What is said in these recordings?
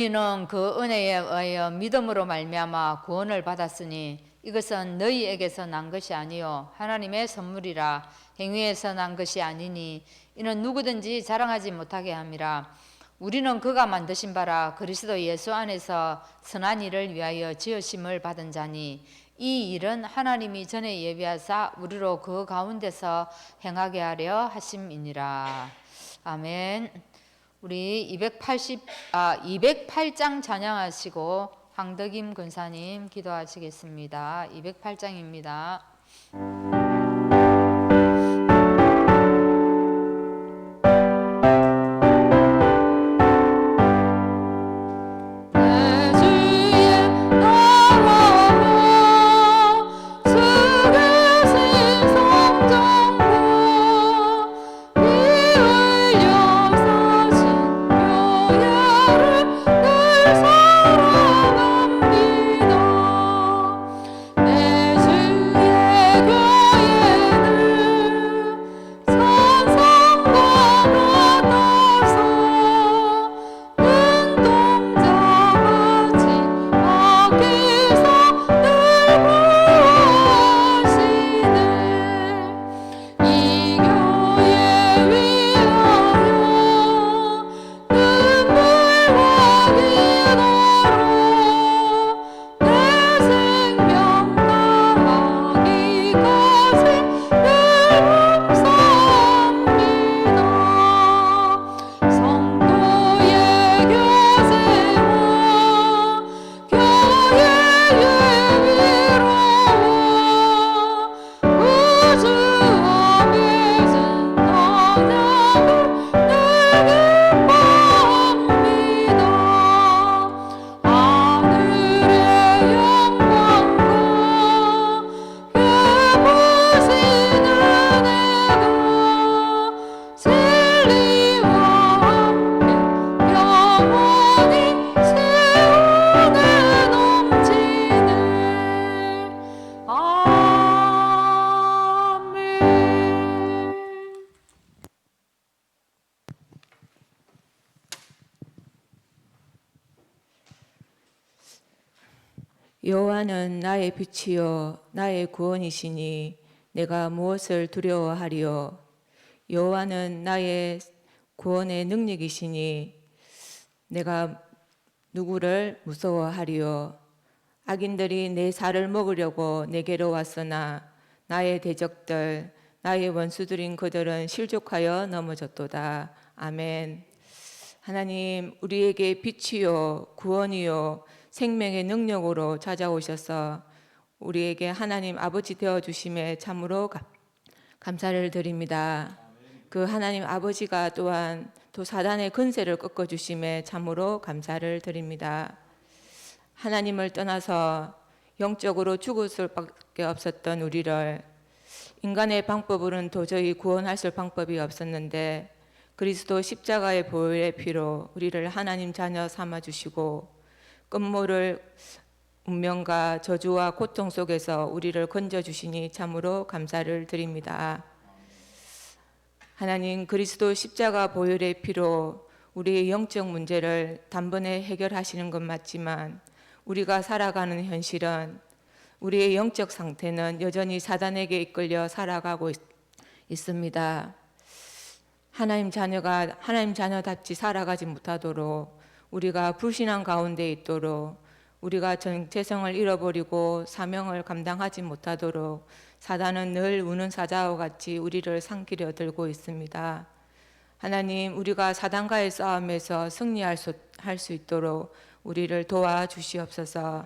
너희는 그 은혜에 의하여 믿음으로 말미암아 구원을 받았으니 이것은 너희에게서 난 것이 아니요 하나님의 선물이라. 행위에서 난 것이 아니니 이는 누구든지 자랑하지 못하게 함이라. 우리는 그가 만드신 바라 그리스도 예수 안에서 선한 일을 위하여 지으심을 받은 자니 이 일은 하나님이 전에 예비하사 우리로 그 가운데서 행하게 하려 하심이니라. 아멘. 우리 208장 찬양하시고 황덕임 권사님 기도하시겠습니다. 208장입니다. 여호와는 나의 빛이요 나의 구원이시니 내가 무엇을 두려워하리요. 여호와는 나의 구원의 능력이시니 내가 누구를 무서워하리요. 악인들이 내 살을 먹으려고 내게로 왔으나 나의 대적들 나의 원수들인 그들은 실족하여 넘어졌도다. 아멘. 하나님, 우리에게 빛이요 구원이요 생명의 능력으로 찾아오셔서 우리에게 하나님 아버지 되어주심에 참으로 감사를 드립니다. 그 하나님 아버지가 또한 또 사단의 근세를 꺾어주심에 참으로 감사를 드립니다. 하나님을 떠나서 영적으로 죽을 수밖에 없었던 우리를 인간의 방법으로는 도저히 구원하실 방법이 없었는데 그리스도 십자가의 보혈의 피로 우리를 하나님 자녀 삼아주시고 끝모를 운명과 저주와 고통 속에서 우리를 건져주시니 참으로 감사를 드립니다. 하나님, 그리스도 십자가 보혈의 피로 우리의 영적 문제를 단번에 해결하시는 건 맞지만 우리가 살아가는 현실은 우리의 영적 상태는 여전히 사단에게 이끌려 살아가고 있습니다. 하나님 자녀가 하나님 자녀답지 살아가지 못하도록 우리가 불신앙 가운데 있도록 우리가 정체성을 잃어버리고 사명을 감당하지 못하도록 사단은 늘 우는 사자와 같이 우리를 상기려 들고 있습니다. 하나님, 우리가 사단과의 싸움에서 승리할 수 있도록 우리를 도와주시옵소서.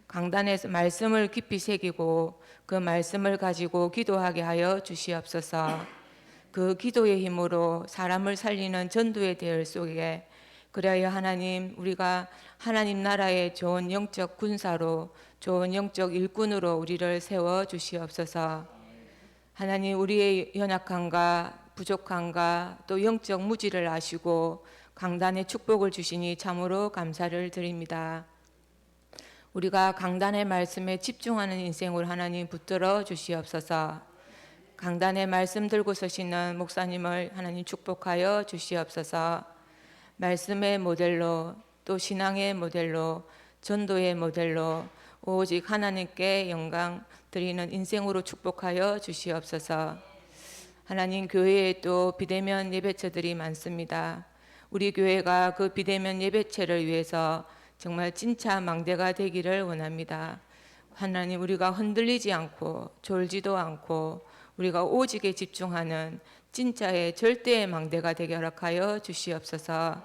강단에서 말씀을 깊이 새기고 그 말씀을 가지고 기도하게 하여 주시옵소서. 그 기도의 힘으로 사람을 살리는 전도의 대열 속에 그래야 하나님, 우리가 하나님 나라의 좋은 영적 군사로 좋은 영적 일꾼으로 우리를 세워 주시옵소서. 하나님, 우리의 연약함과 부족함과 또 영적 무지를 아시고 강단의 축복을 주시니 참으로 감사를 드립니다. 우리가 강단의 말씀에 집중하는 인생을 하나님 붙들어 주시옵소서. 강단의 말씀 들고 서시는 목사님을 하나님 축복하여 주시옵소서. 말씀의 모델로 또 신앙의 모델로, 전도의 모델로 오직 하나님께 영광 드리는 인생으로 축복하여 주시옵소서. 하나님, 교회에 또 비대면 예배처들이 많습니다. 우리 교회가 그 비대면 예배체를 위해서 정말 진짜 망대가 되기를 원합니다. 하나님, 우리가 흔들리지 않고 졸지도 않고 우리가 오직에 집중하는 진짜의 절대의 망대가 되게 허락하여 주시옵소서.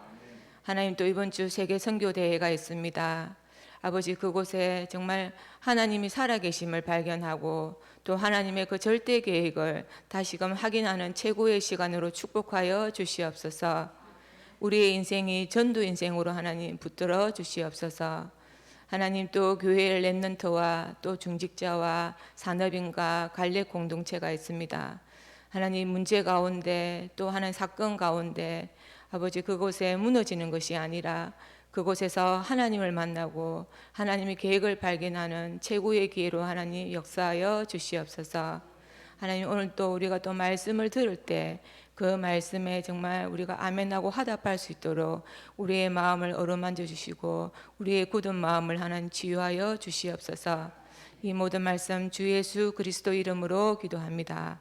하나님, 또 이번 주 세계 선교 대회가 있습니다. 아버지, 그곳에 정말 하나님이 살아계심을 발견하고 또 하나님의 그 절대 계획을 다시금 확인하는 최고의 시간으로 축복하여 주시옵소서. 우리의 인생이 전도 인생으로 하나님 붙들어 주시옵소서. 하나님, 또 교회의 렘넌트와 또 중직자와 산업인과 갈렙 공동체가 있습니다. 하나님, 문제 가운데 또 하나님 사건 가운데 아버지, 그곳에 무너지는 것이 아니라 그곳에서 하나님을 만나고 하나님의 계획을 발견하는 최고의 기회로 하나님 역사하여 주시옵소서. 하나님, 오늘 또 우리가 또 말씀을 들을 때 그 말씀에 정말 우리가 아멘하고 화답할 수 있도록 우리의 마음을 어루만져 주시고 우리의 굳은 마음을 하나님 치유하여 주시옵소서. 이 모든 말씀 주 예수 그리스도 이름으로 기도합니다.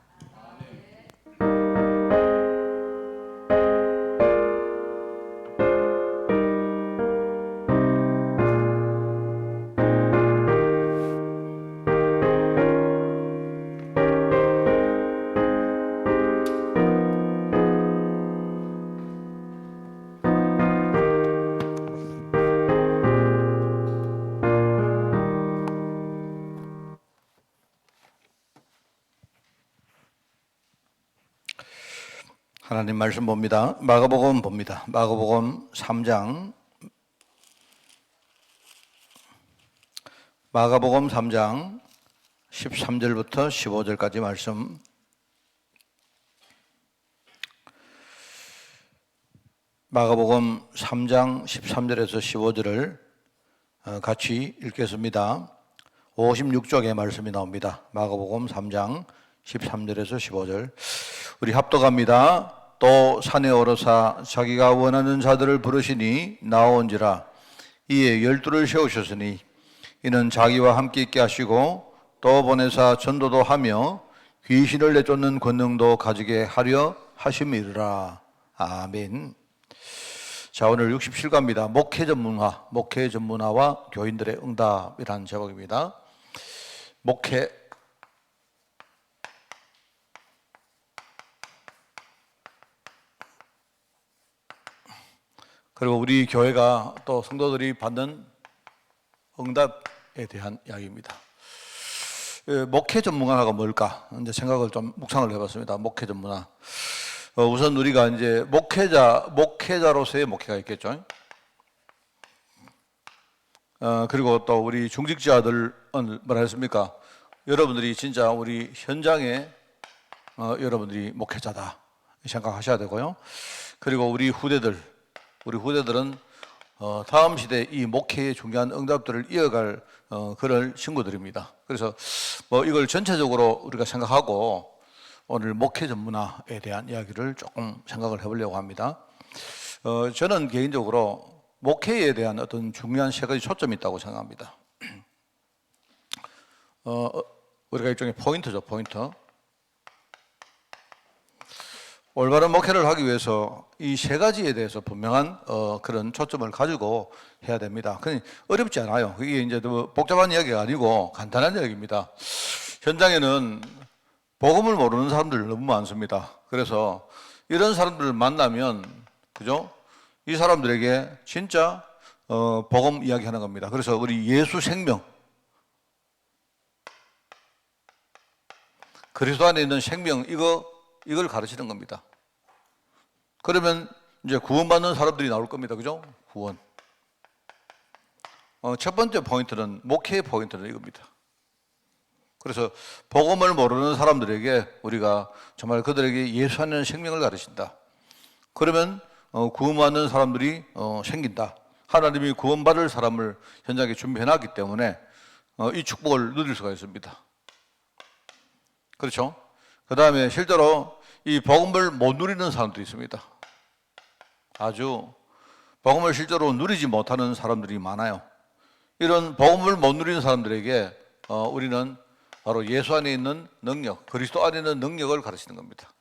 하나님 말씀 봅니다. 마가복음 봅니다. 마가복음 3장. 마가복음 3장 13절부터 15절까지 말씀. 마가복음 3장 13절에서 15절을 같이 읽겠습니다. 56쪽에 말씀이 나옵니다. 마가복음 3장 13절에서 15절. 우리 합독합니다. 또 산에 오르사 자기가 원하는 자들을 부르시니 나온지라. 이에 12를 세우셨으니 이는 자기와 함께 있게 하시고 또 보내사 전도도 하며 귀신을 내쫓는 권능도 가지게 하려 하심이라. 아멘. 자, 오늘 67과입니다. 목회 전문화와 교인들의 응답이라는 제목입니다. 목회. 그리고 우리 교회가 또 성도들이 받는 응답에 대한 이야기입니다. 목회 전문화가 뭘까? 이제 생각을 좀 묵상을 해봤습니다. 목회 전문화. 우선 우리가 이제 목회자로서의 목회가 있겠죠. 그리고 또 우리 중직자들은 뭐라 했습니까? 여러분들이 진짜 우리 현장에 여러분들이 목회자다 생각하셔야 되고요. 그리고 우리 후대들은 다음 시대 이 목회의 중요한 응답들을 이어갈 그럴 친구들입니다. 그래서 뭐 이걸 전체적으로 우리가 생각하고 오늘 목회 전문화에 대한 이야기를 조금 생각을 해보려고 합니다. 저는 개인적으로 목회에 대한 어떤 중요한 세 가지 초점이 있다고 생각합니다. 우리가 일종의 포인트죠, 포인트. 올바른 목회를 하기 위해서 이 세 가지에 대해서 분명한 그런 초점을 가지고 해야 됩니다. 어렵지 않아요. 이게 이제 너무 복잡한 이야기가 아니고 간단한 이야기입니다. 현장에는 복음을 모르는 사람들 너무 많습니다. 그래서 이런 사람들을 만나면, 그죠? 이 사람들에게 진짜 복음 이야기하는 겁니다. 그래서 우리 예수 생명, 그리스도 안에 있는 생명, 이걸 가르치는 겁니다. 그러면 이제 구원받는 사람들이 나올 겁니다. 그죠? 구원. 첫 번째 포인트는, 목회의 포인트는 이겁니다. 그래서 복음을 모르는 사람들에게 우리가 정말 그들에게 예수 안에 생명을 가르친다. 그러면 구원받는 사람들이 생긴다. 하나님이 구원받을 사람을 현장에 준비해놨기 때문에 이 축복을 누릴 수가 있습니다. 그렇죠? 그 다음에 실제로 이 복음을 못 누리는 사람들이 있습니다. 아주 복음을 실제로 누리지 못하는 사람들이 많아요. 이런 복음을 못 누리는 사람들에게 우리는 바로 예수 안에 있는 능력, 그리스도 안에 있는 능력을 가르치는 겁니다.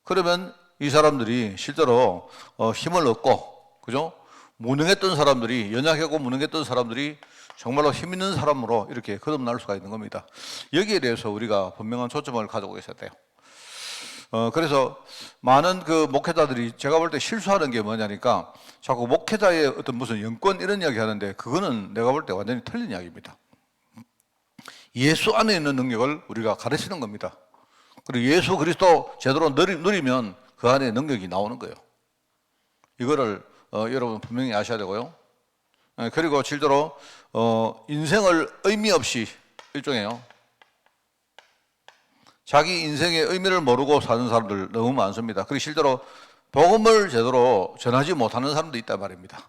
그러면 이 사람들이 실제로 힘을 얻고, 그죠? 무능했던 사람들이, 연약하고 무능했던 사람들이 정말로 힘 있는 사람으로 이렇게 거듭날 수가 있는 겁니다. 여기에 대해서 우리가 분명한 초점을 가지고 있어야 돼요. 그래서 많은 그 목회자들이 제가 볼 때 실수하는 게 뭐냐니까 자꾸 목회자의 어떤 무슨 영권 이런 이야기 하는데 그거는 내가 볼 때 완전히 틀린 이야기입니다. 예수 안에 있는 능력을 우리가 가르치는 겁니다. 그리고 예수 그리스도 제대로 누리면 그 안에 능력이 나오는 거예요. 이거를 여러분 분명히 아셔야 되고요. 그리고 실제로 인생을 의미 없이 일종에요. 자기 인생의 의미를 모르고 사는 사람들 너무 많습니다. 그리고 실제로 복음을 제대로 전하지 못하는 사람도 있단 말입니다.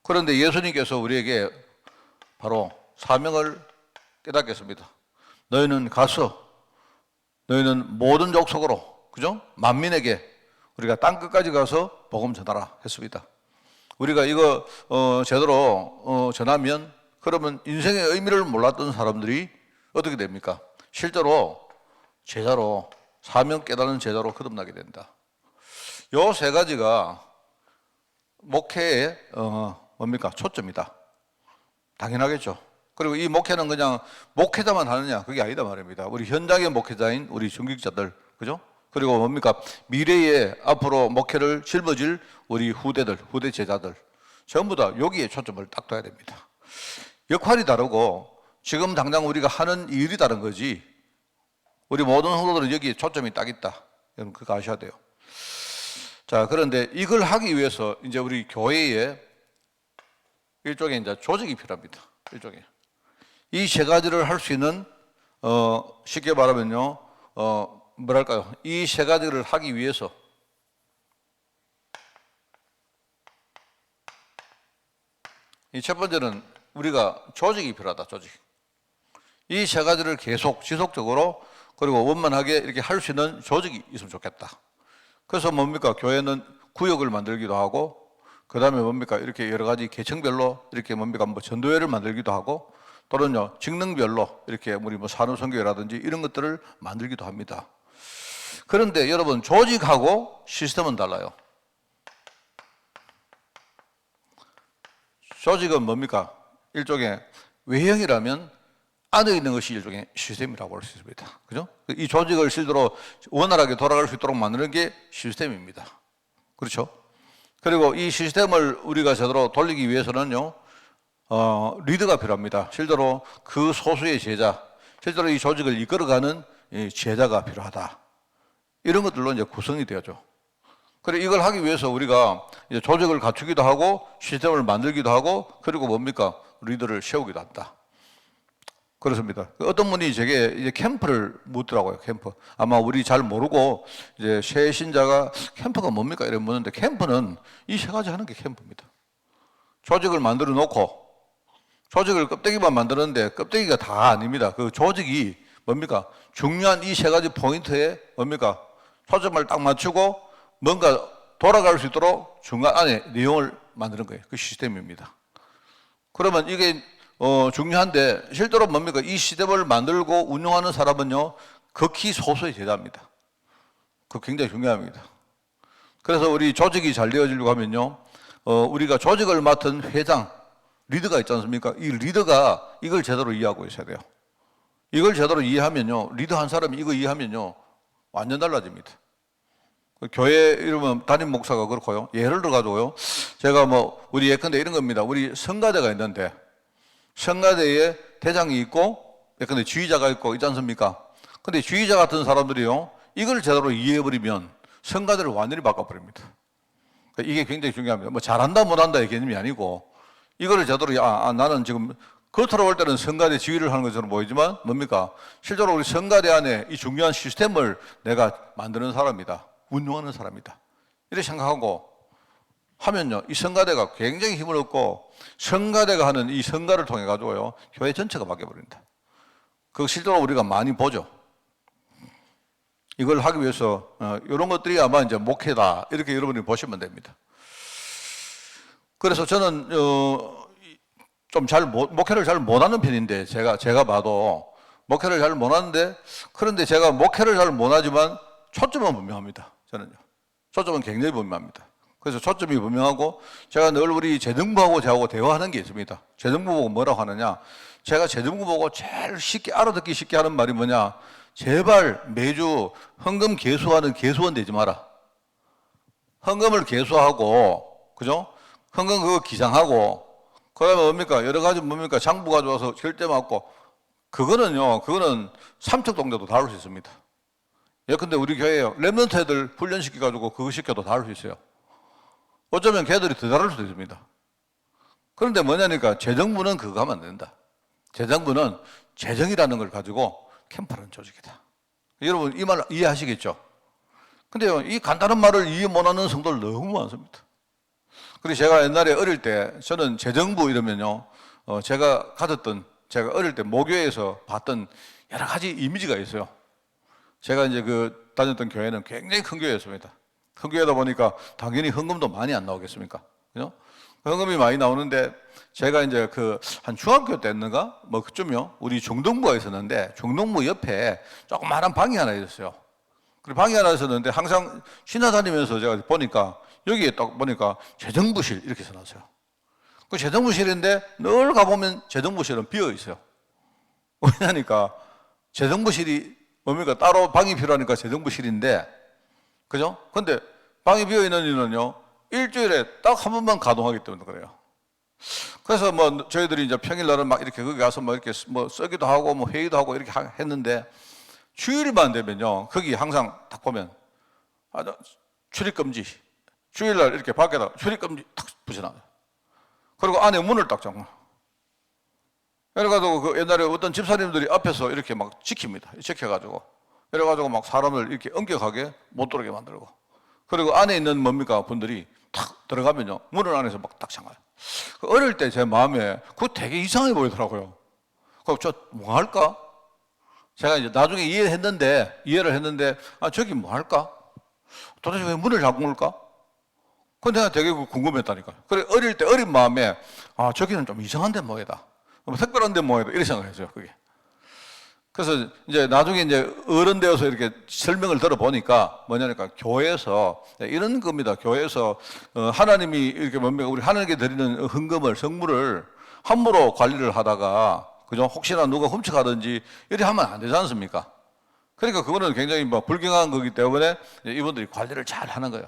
그런데 예수님께서 우리에게 바로 사명을 깨닫게 했습니다. 너희는 가서 너희는 모든 족속으로, 그죠? 만민에게 우리가 땅 끝까지 가서 복음 전하라 했습니다. 우리가 이거 제대로 전하면 그러면 인생의 의미를 몰랐던 사람들이 어떻게 됩니까? 실제로 제자로, 사명 깨닫는 제자로 거듭나게 된다. 요 세 가지가 목회의 뭡니까? 초점이다. 당연하겠죠. 그리고 이 목회는 그냥 목회자만 하느냐? 그게 아니다 말입니다. 우리 현장의 목회자인 우리 중직자들, 그죠? 그리고 뭡니까? 미래에 앞으로 목회를 짊어질 우리 후대들, 후대 제자들 전부 다 여기에 초점을 딱 둬야 됩니다. 역할이 다르고 지금 당장 우리가 하는 일이 다른 거지 우리 모든 후대들은 여기에 초점이 딱 있다. 여러분 그거 아셔야 돼요. 자, 그런데 이걸 하기 위해서 이제 우리 교회에 일종의 이제 조직이 필요합니다. 일종의. 이 세 가지를 할 수 있는, 쉽게 말하면요, 뭐랄까요. 이 세 가지를 하기 위해서 이 첫 번째는 우리가 조직이 필요하다, 조직. 이 세 가지를 계속 지속적으로 그리고 원만하게 이렇게 할 수 있는 조직이 있으면 좋겠다. 그래서 뭡니까? 교회는 구역을 만들기도 하고, 그 다음에 뭡니까? 이렇게 여러 가지 계층별로 이렇게 뭡니까? 뭐 전도회를 만들기도 하고, 또는요, 직능별로 이렇게 우리 뭐 산업선교회라든지 이런 것들을 만들기도 합니다. 그런데 여러분, 조직하고 시스템은 달라요. 조직은 뭡니까? 일종의 외형이라면 안에 있는 것이 일종의 시스템이라고 할 수 있습니다. 그죠? 이 조직을 실제로 원활하게 돌아갈 수 있도록 만드는 게 시스템입니다. 그렇죠? 그리고 이 시스템을 우리가 제대로 돌리기 위해서는요, 리더가 필요합니다. 실제로 그 소수의 제자, 실제로 이 조직을 이끌어가는 제자가 필요하다. 이런 것들로 이제 구성이 되어죠. 그리고 이걸 하기 위해서 우리가 이제 조직을 갖추기도 하고 시스템을 만들기도 하고 그리고 뭡니까? 리더를 세우기도 한다. 그렇습니다. 어떤 분이 제게 이제 캠프를 묻더라고요. 캠프. 아마 우리 잘 모르고 이제 새 신자가 캠프가 뭡니까? 이래 묻는데 캠프는 이 세 가지 하는 게 캠프입니다. 조직을 만들어 놓고 조직을 껍데기만 만드는데 껍데기가 다 아닙니다. 그 조직이 뭡니까? 중요한 이 세 가지 포인트에 뭡니까? 초점을 딱 맞추고 뭔가 돌아갈 수 있도록 중간 안에 내용을 만드는 거예요. 그 시스템입니다. 그러면 이게 중요한데 실제로 뭡니까? 이 시스템을 만들고 운영하는 사람은요 극히 소수의 제자입니다. 그 굉장히 중요합니다. 그래서 우리 조직이 잘 되어지려고 하면요 우리가 조직을 맡은 회장, 리더가 있지 않습니까? 이 리더가 이걸 제대로 이해하고 있어야 돼요. 이걸 제대로 이해하면요 리더 한 사람이 이거 이해하면요 완전 달라집니다. 교회 이러면 담임 목사가 그렇고요. 예를 들어 가지고요. 제가 뭐 우리 예컨대 이런 겁니다. 우리 성가대가 있는데 성가대에 대장이 있고 예컨대 지휘자가 있고 있지 않습니까? 근데 지휘자 같은 사람들이요. 이걸 제대로 이해해버리면 성가대를 완전히 바꿔버립니다. 이게 굉장히 중요합니다. 뭐 잘한다 못한다의 개념이 아니고 이거를 제대로 나는 지금 겉으로 볼 때는 성가대 지휘를 하는 것처럼 보이지만 뭡니까? 실제로 우리 성가대 안에 이 중요한 시스템을 내가 만드는 사람이다. 운영하는 사람이다. 이렇게 생각하고 하면요. 이 성가대가 굉장히 힘을 얻고 성가대가 하는 이 성가를 통해 가지고요. 교회 전체가 바뀌어버린다. 그거 실제로 우리가 많이 보죠. 이걸 하기 위해서 이런 것들이 아마 이제 목회다. 이렇게 여러분이 보시면 됩니다. 그래서 저는 목회를 잘 못하는 편인데 제가 봐도 목회를 잘 못하는데, 그런데 제가 목회를 잘 못하지만 초점은 분명합니다. 저는요. 초점은 굉장히 분명합니다. 그래서 초점이 분명하고, 제가 늘 우리 재정부하고 저하고 대화하는 게 있습니다. 재정부 보고 뭐라고 하느냐? 제가 재정부 보고 제일 쉽게 알아듣기 쉽게 하는 말이 뭐냐? 제발 매주 헌금 개수하는 개수원 되지 마라. 헌금을 개수하고, 그죠? 헌금 그거 기장하고, 그 다음에 뭡니까? 여러 가지 뭡니까? 장부 가져와서 결제 맞고, 그거는 삼척동자도 다룰 수 있습니다. 예컨대 우리 교회에 렘넌트 애들 훈련시켜가지고 그거 시켜도 다룰 수 있어요. 어쩌면 걔들이 더 다룰 수도 있습니다. 그런데 뭐냐니까, 재정부는 그거 하면 안 된다. 재정부는 재정이라는 걸 가지고 캠프하는 조직이다. 여러분 이 말 이해하시겠죠? 근데요, 이 간단한 말을 이해 못하는 성도들 너무 많습니다. 그리고 제가 옛날에 어릴 때, 저는 재정부 이러면요, 제가 어릴 때 모교에서 봤던 여러 가지 이미지가 있어요. 제가 이제 다녔던 교회는 굉장히 큰 교회였습니다. 큰 교회다 보니까 당연히 헌금도 많이 안 나오겠습니까? 그죠? 헌금이 많이 나오는데, 제가 이제 한 중학교 때였는가? 그쯤요, 우리 중등부가 있었는데, 중등부 옆에 조그마한 방이 하나 있었어요. 그리고 방이 하나 있었는데, 항상 지나다니면서 제가 보니까, 여기에 딱 보니까 재정부실 이렇게 써놨어요. 그 재정부실인데 늘 가보면 재정부실은 비어 있어요. 왜냐니까 재정부실이 뭡니까? 따로 방이 필요하니까 재정부실인데, 그죠? 근데 방이 비어 있는 이유는요, 일주일에 딱 한 번만 가동하기 때문에 그래요. 그래서 저희들이 이제 평일날은 막 이렇게 거기 가서 이렇게 쓰기도 하고 회의도 하고 이렇게 했는데, 주일만 되면요, 거기 항상 딱 보면 출입금지, 주일날 이렇게 밖에다 출입금지 탁 붙여놔요. 그리고 안에 문을 딱 잠궈. 그래가지고 옛날에 어떤 집사님들이 앞에서 이렇게 막 지킵니다. 지켜가지고. 그래가지고 막 사람을 이렇게 엄격하게 못 들어오게 만들고. 그리고 안에 있는 분들이 탁 들어가면요, 문을 안에서 막 딱 잠가요. 어릴 때 제 마음에 그거 되게 이상해 보이더라고요. 그럼 저 뭐 할까? 제가 이제 나중에 이해를 했는데, 저기 뭐 할까? 도대체 왜 문을 잠글까? 근데 내가 되게 궁금했다니까요. 그래, 어린 마음에, 저기는 좀 이상한 데 뭐이다. 특별한 데 뭐이다. 이렇게 생각했어요, 그게. 그래서 이제 나중에 이제 어른 되어서 이렇게 설명을 들어보니까 뭐냐니까, 교회에서, 이런 겁니다. 교회에서, 하나님이 이렇게 우리 하나님께 드리는 헌금을, 성물을 함부로 관리를 하다가, 그죠? 혹시나 누가 훔쳐가든지 이렇게 하면 안 되지 않습니까? 그러니까 그거는 굉장히 불경한 거기 때문에 이분들이 관리를 잘 하는 거예요.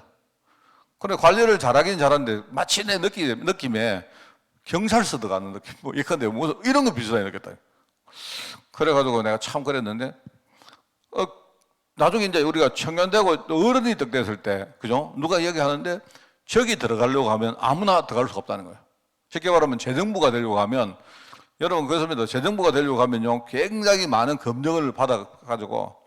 그런데 관리를 잘하긴 잘하는데, 마치 내 느낌에 경찰서 들어가는 느낌, 예컨대 이런 거 비슷하게 느꼈다. 그래가지고 내가 참 그랬는데, 나중에 이제 우리가 청년되고 어른이 딱 됐을 때, 그죠? 누가 얘기하는데, 저기 들어가려고 하면 아무나 들어갈 수가 없다는 거예요. 쉽게 말하면 재정부가 되려고 하면, 여러분 그렇습니다. 재정부가 되려고 하면요, 굉장히 많은 검증을 받아가지고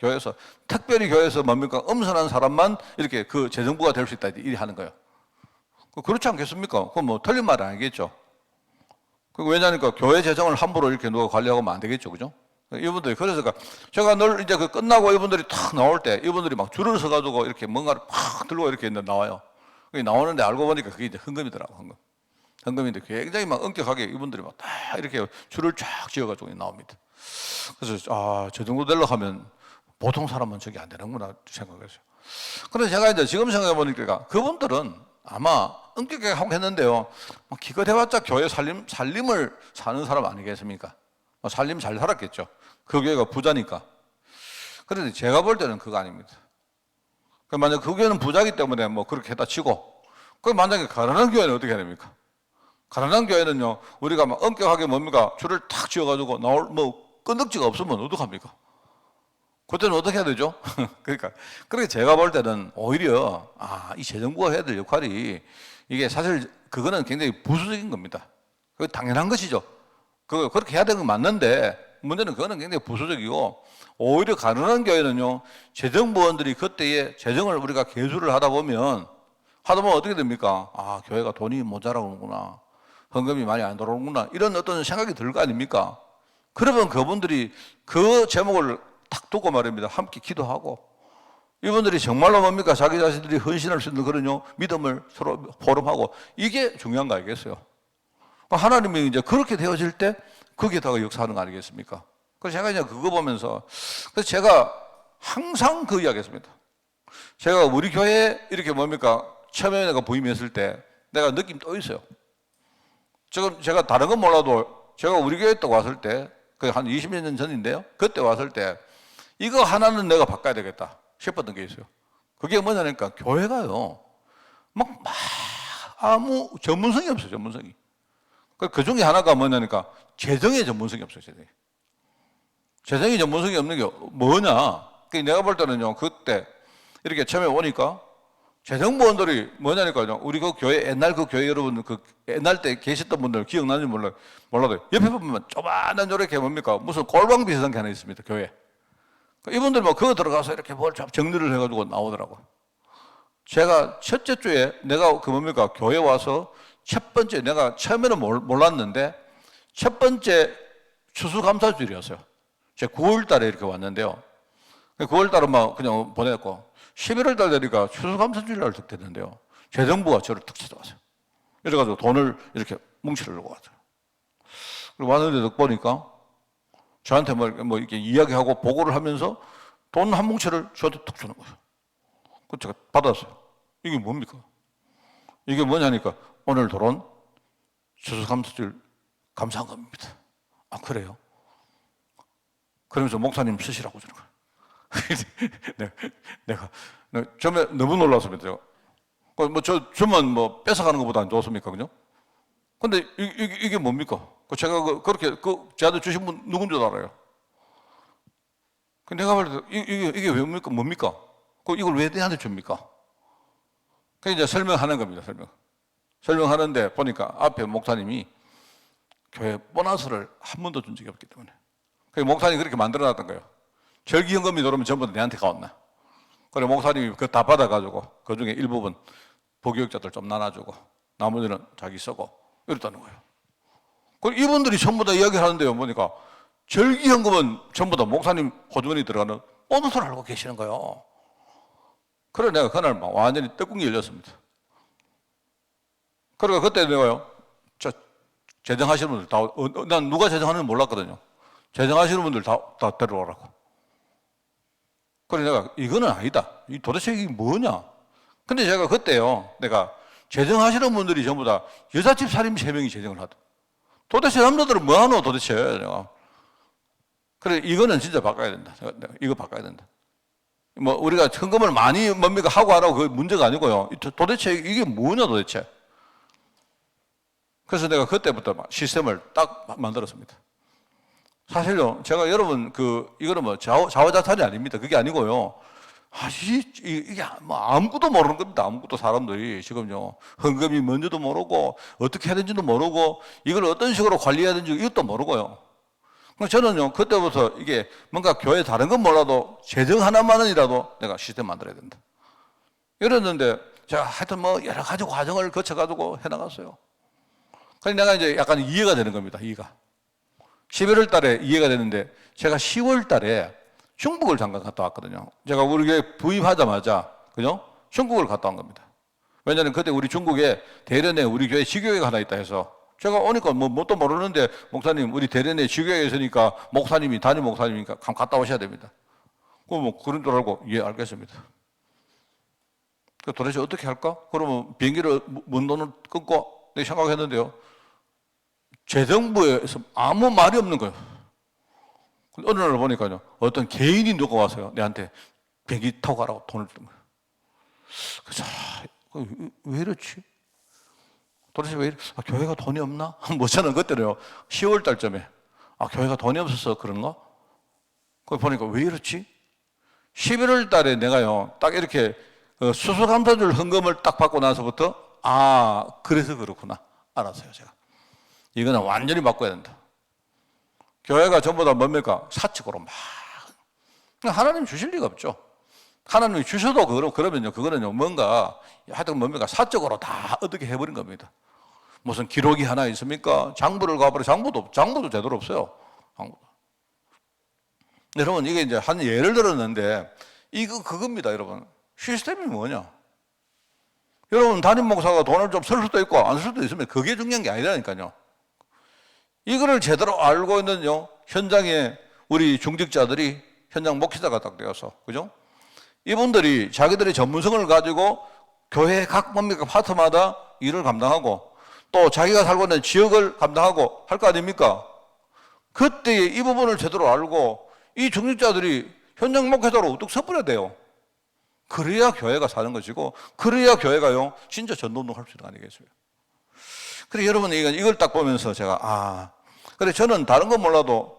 특별히 교회에서 엄선한 사람만 이렇게 재정부가 될 수 있다 이렇게 하는 거예요. 그렇지 않겠습니까? 그건 틀린 말은 아니겠죠. 왜냐니까 교회 재정을 함부로 이렇게 누가 관리하고 하면 안 되겠죠, 그죠? 이분들이 그래서 제가 늘 이제 끝나고 이분들이 탁 나올 때 이분들이 막 줄을 서가지고 이렇게 뭔가를 팍 들고 이렇게 나와요. 나오는데 알고 보니까 그게 이제 헌금이더라고, 헌금. 헌금인데 굉장히 엄격하게 이분들이 다 이렇게 줄을 쫙 지어가지고 나옵니다. 그래서 저 정도 되려고 하면 보통 사람은 저기 안 되는구나 생각했어요. 그래서 제가 이제 지금 생각해 보니까 그분들은 아마 엄격하게 하고 했는데요, 기껏 해봤자 교회 살림을 사는 사람 아니겠습니까? 살림 잘 살았겠죠. 그 교회가 부자니까. 그런데 제가 볼 때는 그거 아닙니다. 만약 그 교회는 부자기 때문에 그렇게 했다 치고, 그럼 만약에 가난한 교회는 어떻게 해야 됩니까? 가난한 교회는요, 우리가 엄격하게 줄을 탁 지어가지고 끈덕지가 없으면 어떡합니까? 그때는 어떻게 해야 되죠? 그러니까 제가 볼 때는 오히려, 이 재정부가 해야 될 역할이, 이게 사실 그거는 굉장히 부수적인 겁니다. 그거 당연한 것이죠. 그렇게 해야 되는 건 맞는데, 문제는 그거는 굉장히 부수적이고, 오히려 가난한 교회는요, 재정부원들이 그때의 재정을 우리가 개수를 하다 보면 어떻게 됩니까? 교회가 돈이 모자라구나. 헌금이 많이 안 들어오는구나. 이런 어떤 생각이 들 거 아닙니까? 그러면 그분들이 그 제목을 탁 두고 말입니다. 함께 기도하고, 이분들이 정말로 뭡니까? 자기 자신들이 헌신할 수 있는 그런 믿음을 서로 포럼하고 이게 중요한 거 아니겠어요? 하나님이 이제 그렇게 되어질 때 거기에다가 역사하는 거 아니겠습니까? 그래서 제가 이제 그거 보면서 그래서 제가 항상 그 이야기 했습니다. 제가 우리 교회에 이렇게 뭡니까? 처음에 내가 부임했을 때 내가 느낌 또 있어요. 지금 제가 다른 건 몰라도 제가 우리 교회에 또 왔을 때 그 한 20몇 년 전인데요. 그때 왔을 때 이거 하나는 내가 바꿔야 되겠다 싶었던 게 있어요. 그게 뭐냐니까 교회가요. 막 아무 전문성이 없어요. 전문성이. 그 중에 하나가 뭐냐니까 재정의 전문성이 없어요. 재정의 전문성이 없는 게 뭐냐. 내가 볼 때는요. 그때 이렇게 처음에 오니까 재정부원들이 뭐냐니까요. 우리 그 교회 옛날 그 교회 여러분 그 옛날 때 계셨던 분들 기억나는지 몰라도 옆에 보면 조만한 요렇게 뭡니까 무슨 골방 비슷한 게 하나 있습니다. 교회. 이분들 뭐 그거 들어가서 이렇게 뭘 정리를 해가지고 나오더라고. 제가 첫째 주에 내가 그 뭡니까 교회 와서 첫 번째 내가 처음에는 몰랐는데 첫 번째 추수감사주일이었어요. 제가 9월 달에 이렇게 왔는데요. 9월 달은 막 그냥 보냈고 11월 달 되니까 추수감사주일 날 득 됐는데요. 재정부가 저를 툭 찾아왔어요. 이래가지고 돈을 이렇게 뭉치려고 왔어요. 그리고 왔는데 보니까 저한테 뭐 이렇게 이야기하고 보고를 하면서 돈 한 뭉치를 저한테 툭 주는 거예요. 그 제가 받았어요. 이게 뭡니까? 이게 뭐냐니까 오늘 들어온 추수감사주일 감사한 겁니다. 아 그래요? 그러면서 목사님 쓰시라고 주는 거예요. 내가 처음에 너무 놀랐습니다. 주면 뭐 뺏어가는 것보다 안 좋습니까, 그죠? 근데 이게 뭡니까? 제가 그렇게 저한테 주신 분 누군 줄 알아요? 내가 볼 때 이게 왜 뭡니까? 이걸 왜 내한테 줍니까? 이제 설명하는 겁니다. 설명하는데 보니까 앞에 목사님이 교회 보너스를 한 번도 준 적이 없기 때문에 목사님이 그렇게 만들어놨던 거예요. 절기헌금이 들어오면 전부 다 내한테 가왔나. 그래 목사님이 그거 다 받아가지고 그 중에 일부분 부교육자들 좀 나눠주고 나머지는 자기 쓰고 이랬다는 거예요. 그리고 이분들이 전부 다 이야기를 하는데요. 보니까 절기헌금은 전부 다 목사님 호주머니 들어가는 보너스를 알고 계시는 거예요. 그래 내가 그날 막 완전히 떡궁이 열렸습니다. 그러니까 그때 내가요. 재정하시는 분들 다, 난 누가 재정하는지 몰랐거든요. 재정하시는 분들 다 데려오라고. 그래 내가 이거는 아니다. 도대체 이게 뭐냐? 근데 제가 그때요. 내가 재정하시는 분들이 전부 다 여자집 살림 3명이 재정을 하다. 도대체 남자들은 뭐 하노 도대체. 내가. 그래 이거는 진짜 바꿔야 된다. 내가 이거 바꿔야 된다. 뭐 우리가 헌금을 많이 뭡니까 하고 하라고 그 문제가 아니고요. 도대체 이게 뭐냐 도대체. 그래서 내가 그때부터 시스템을 딱 만들었습니다. 사실요, 제가 여러분, 이거는 뭐 자화자찬이 아닙니다. 그게 아니고요. 이게 뭐 아무것도 모르는 겁니다. 아무것도 사람들이 지금요, 헌금이 뭔지도 모르고, 어떻게 해야 되는지도 모르고, 이걸 어떤 식으로 관리해야 되는지 이것도 모르고요. 저는요, 그때부터 이게 뭔가 교회 다른 건 몰라도 재정 하나만이라도 내가 시스템 만들어야 된다. 이랬는데, 제가 하여튼 뭐 여러 가지 과정을 거쳐가지고 해나갔어요. 그래서 내가 이제 약간 이해가 되는 겁니다. 이해가. 11월 달에 이해가 되는데 제가 10월 달에 중국을 잠깐 갔다 왔거든요. 제가 우리 교회 부임하자마자 그죠? 중국을 갔다 온 겁니다. 왜냐하면 그때 우리 중국에 대련에 우리 교회 지교회가 하나 있다 해서 제가 오니까 뭣도 모르는데 목사님 우리 대련에 지교회가 있으니까 목사님이 담임 목사님이니까 갔다 오셔야 됩니다. 그런 줄 알고 예 알겠습니다. 도대체 어떻게 할까? 그러면 비행기를 먼 돈을 끊고 내가 생각했는데요. 재정부에서 아무 말이 없는 거예요. 어느 날 보니까요, 어떤 개인이 누가 와서요, 내한테 비행기 타고 가라고 돈을 주는 거예요. 그래서, 왜 이렇지? 도대체 왜 이래? 교회가 돈이 없나? 뭐 저는 그때는요, 10월 달쯤에, 교회가 돈이 없어서 그런가? 거기 보니까 왜 이렇지? 11월 달에 내가요, 딱 이렇게 수수감사절 헌금을 딱 받고 나서부터, 그래서 그렇구나. 알았어요, 제가. 이거는 완전히 바꿔야 된다. 교회가 전부 다 뭡니까? 사측으로 막. 하나님 주실 리가 없죠. 하나님이 주셔도 그러면요, 그거는요, 뭔가, 하여튼 뭡니까? 사적으로 다 어떻게 해버린 겁니다. 무슨 기록이 하나 있습니까? 장부를 가버려. 장부도 제대로 없어요. 장부도. 여러분, 이게 이제 한 예를 들었는데, 그겁니다, 여러분. 시스템이 뭐냐? 여러분, 담임 목사가 돈을 좀 쓸 수도 있고 안 쓸 수도 있으면 그게 중요한 게 아니라니까요. 이거를 제대로 알고 있는 현장에 우리 중직자들이 현장 목회자가 딱 되어서, 그죠? 이분들이 자기들의 전문성을 가지고 교회 각 파트마다 일을 감당하고 또 자기가 살고 있는 지역을 감당하고 할 거 아닙니까? 그때 이 부분을 제대로 알고 이 중직자들이 현장 목회자로 우뚝 서버려야 돼요. 그래야 교회가 사는 것이고, 그래야 교회가요, 진짜 전도운동 할 수 있는 거 아니겠습니까? 그래, 여러분, 이걸 딱 보면서 제가, 그래, 저는 다른 건 몰라도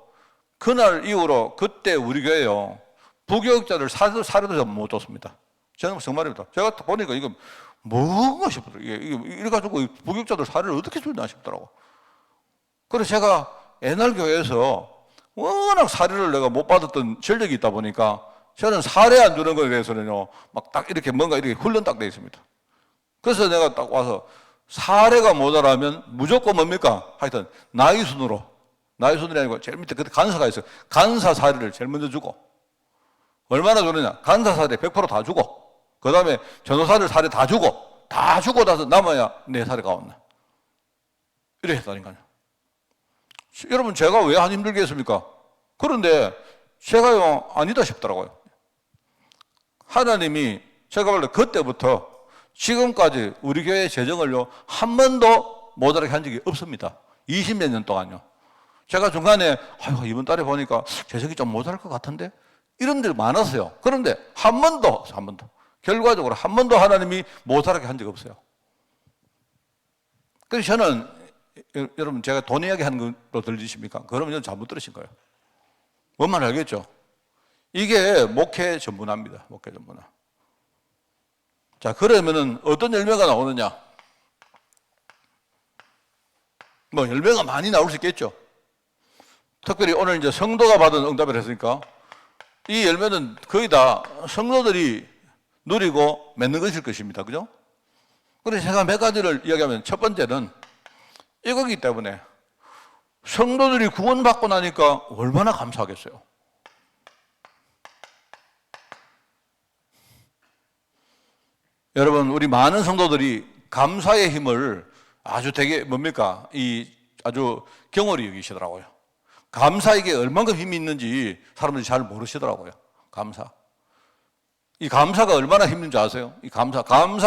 그날 이후로 그때 우리 교회요, 부교육자들 사례도 못 줬습니다. 저는 정말입니다. 제가 보니까 이거 뭔가 싶더라고요. 이래가지고 부교육자들 사례를 어떻게 주나 싶더라고. 그래서 제가 옛날 교회에서 워낙 사례를 내가 못 받았던 전력이 있다 보니까 저는 사례 안 주는 거에 대해서는요, 막 딱 이렇게 뭔가 이렇게 훈련 딱 돼 있습니다. 그래서 내가 딱 와서 사례가 모자라면 무조건 뭡니까? 하여튼 나이 순으로 아니고 제일 밑에 그때 간사가 있어요. 간사 사례를 제일 먼저 주고, 얼마나 주느냐? 간사 사례 100% 다 주고, 그 다음에 전도사들 사례 다 주고 나서 남아야 내 사례가 온다. 이래 했다니까요. 여러분, 제가 왜 안 힘들게 했습니까? 그런데 제가요, 아니다 싶더라고요. 하나님이 제가 원래 그때부터 지금까지 우리 교회 재정을요, 한 번도 모자라게 한 적이 없습니다. 20몇 년 동안요. 제가 중간에, 이번 달에 보니까 재정이 좀 모자랄 것 같은데? 이런 데 많았어요. 그런데 한 번도. 결과적으로 한 번도 하나님이 모자라게 한 적이 없어요. 그래서 저는, 여러분, 제가 돈 이야기 하는 걸로 들리십니까? 그러면 잘못 들으신 거예요. 뭔 말 알겠죠? 이게 목회 전문화입니다. 목회 전문화. 자, 그러면은 어떤 열매가 나오느냐? 뭐 열매가 많이 나올 수 있겠죠. 특별히 오늘 이제 성도가 받은 응답을 했으니까 이 열매는 거의 다 성도들이 누리고 맺는 것일 것입니다. 그죠? 그래서 제가 몇 가지를 이야기하면 첫 번째는 이거기 때문에 성도들이 구원받고 나니까 얼마나 감사하겠어요. 여러분, 우리 많은 성도들이 감사의 힘을 아주 되게 아주 경홀히 여기시더라고요. 감사에게 얼만큼 힘이 있는지 사람들이 잘 모르시더라고요. 감사. 이 감사가 얼마나 힘든지 아세요? 이 감사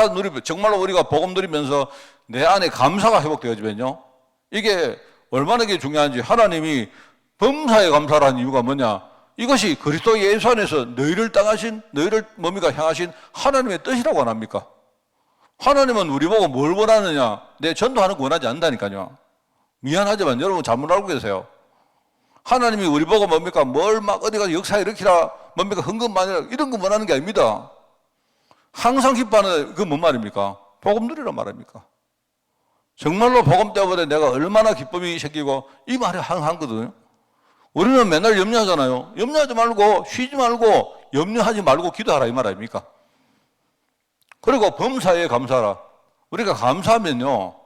누리면 정말로 우리가 복음 누리면서 내 안에 감사가 회복되어지면요, 이게 얼마나 이게 중요한지. 하나님이 범사에 감사라는 이유가 뭐냐? 이것이 그리스도 예수 안에서 너희를 향하신 하나님의 뜻이라고 안 합니까? 하나님은 우리 보고 뭘 원하느냐? 내 전도하는 거 원하지 않는다니까요. 미안하지만 여러분 잘못 알고 계세요. 하나님이 우리 보고 뭘 막 어디가 역사 일으키라, 흥금만이라 이런 거 원하는 게 아닙니다. 항상 기뻐하는 그 뭔 말입니까? 복음 누리란 말입니까? 정말로 복음 때문에 내가 얼마나 기쁨이 생기고, 이 말이 항상 하거든요. 우리는 맨날 염려하잖아요. 염려하지 말고, 쉬지 말고, 염려하지 말고 기도하라 이 말 아닙니까? 그리고 범사에 감사하라. 우리가 감사하면요,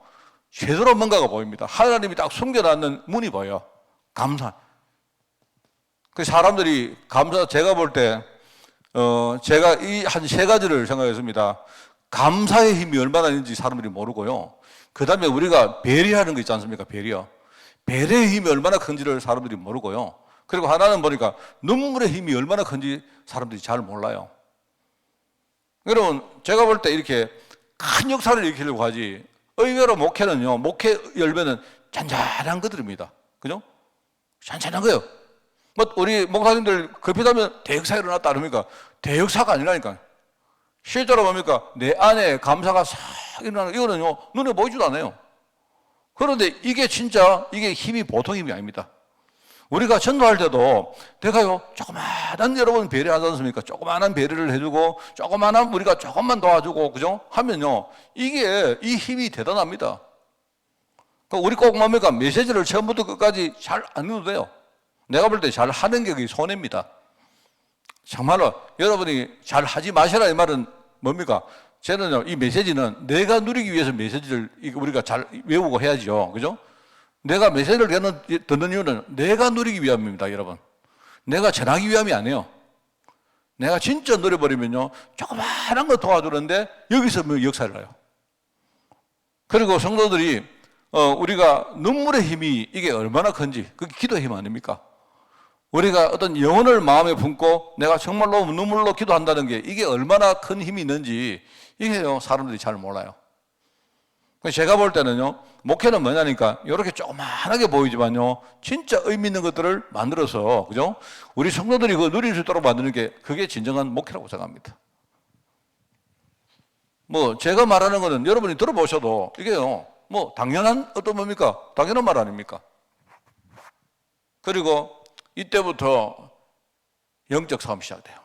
제대로 뭔가가 보입니다. 하나님이 딱 숨겨놨는 문이 보여. 감사. 그 사람들이 제가 볼 때, 제가 이 한 세 가지를 생각했습니다. 감사의 힘이 얼마나 있는지 사람들이 모르고요. 그 다음에 우리가 배려하는 거 있지 않습니까? 배려의 힘이 얼마나 큰지를 사람들이 모르고요. 그리고 하나는 보니까 눈물의 힘이 얼마나 큰지 사람들이 잘 몰라요. 여러분, 제가 볼 때 이렇게 큰 역사를 일으키려고 하지, 의외로 목회는요, 목회 열매는 잔잔한 것들입니다. 그죠? 잔잔한 거예요. 우리 목사님들 급히다면 대역사가 일어났다 그럽니까? 대역사가 아니라니까. 실제로 뭡니까? 내 안에 감사가 싹 일어나는, 이거는요, 눈에 보이지도 않아요. 그런데 이게 힘이 보통 힘이 아닙니다. 우리가 전도할 때도 내가요, 조그마한 여러분 배려하지 않습니까? 조그마한 배려를 해주고, 조그마한 우리가 조금만 도와주고, 그죠? 하면요, 이 힘이 대단합니다. 우리 꼭 메시지를 처음부터 끝까지 잘 안 해도 돼요. 내가 볼 때 잘 하는 게 손해입니다. 정말로 여러분이 잘 하지 마시라 이 말은 뭡니까? 저는요, 이 메시지는 내가 누리기 위해서 메시지를 우리가 잘 외우고 해야죠. 그죠? 내가 메시지를 듣는 이유는 내가 누리기 위함입니다, 여러분. 내가 전하기 위함이 아니에요. 내가 진짜 노려버리면요, 조그마한 거 도와주는데 여기서 뭐 역사를 해요. 그리고 성도들이 우리가 눈물의 힘이 이게 얼마나 큰지, 그게 기도의 힘 아닙니까? 우리가 어떤 영혼을 마음에 품고 내가 정말로 눈물로 기도한다는 게 이게 얼마나 큰 힘이 있는지 이게요, 사람들이 잘 몰라요. 제가 볼 때는요, 목회는 뭐냐니까 이렇게 조그만하게 보이지만요, 진짜 의미 있는 것들을 만들어서, 그죠? 우리 성도들이 그거 누릴 수 있도록 만드는 게 그게 진정한 목회라고 생각합니다. 뭐 제가 말하는 거는 여러분이 들어보셔도 이게요, 뭐 당연한 어떤 뭡니까? 당연한 말 아닙니까? 그리고 이때부터 영적 싸움이 시작돼요.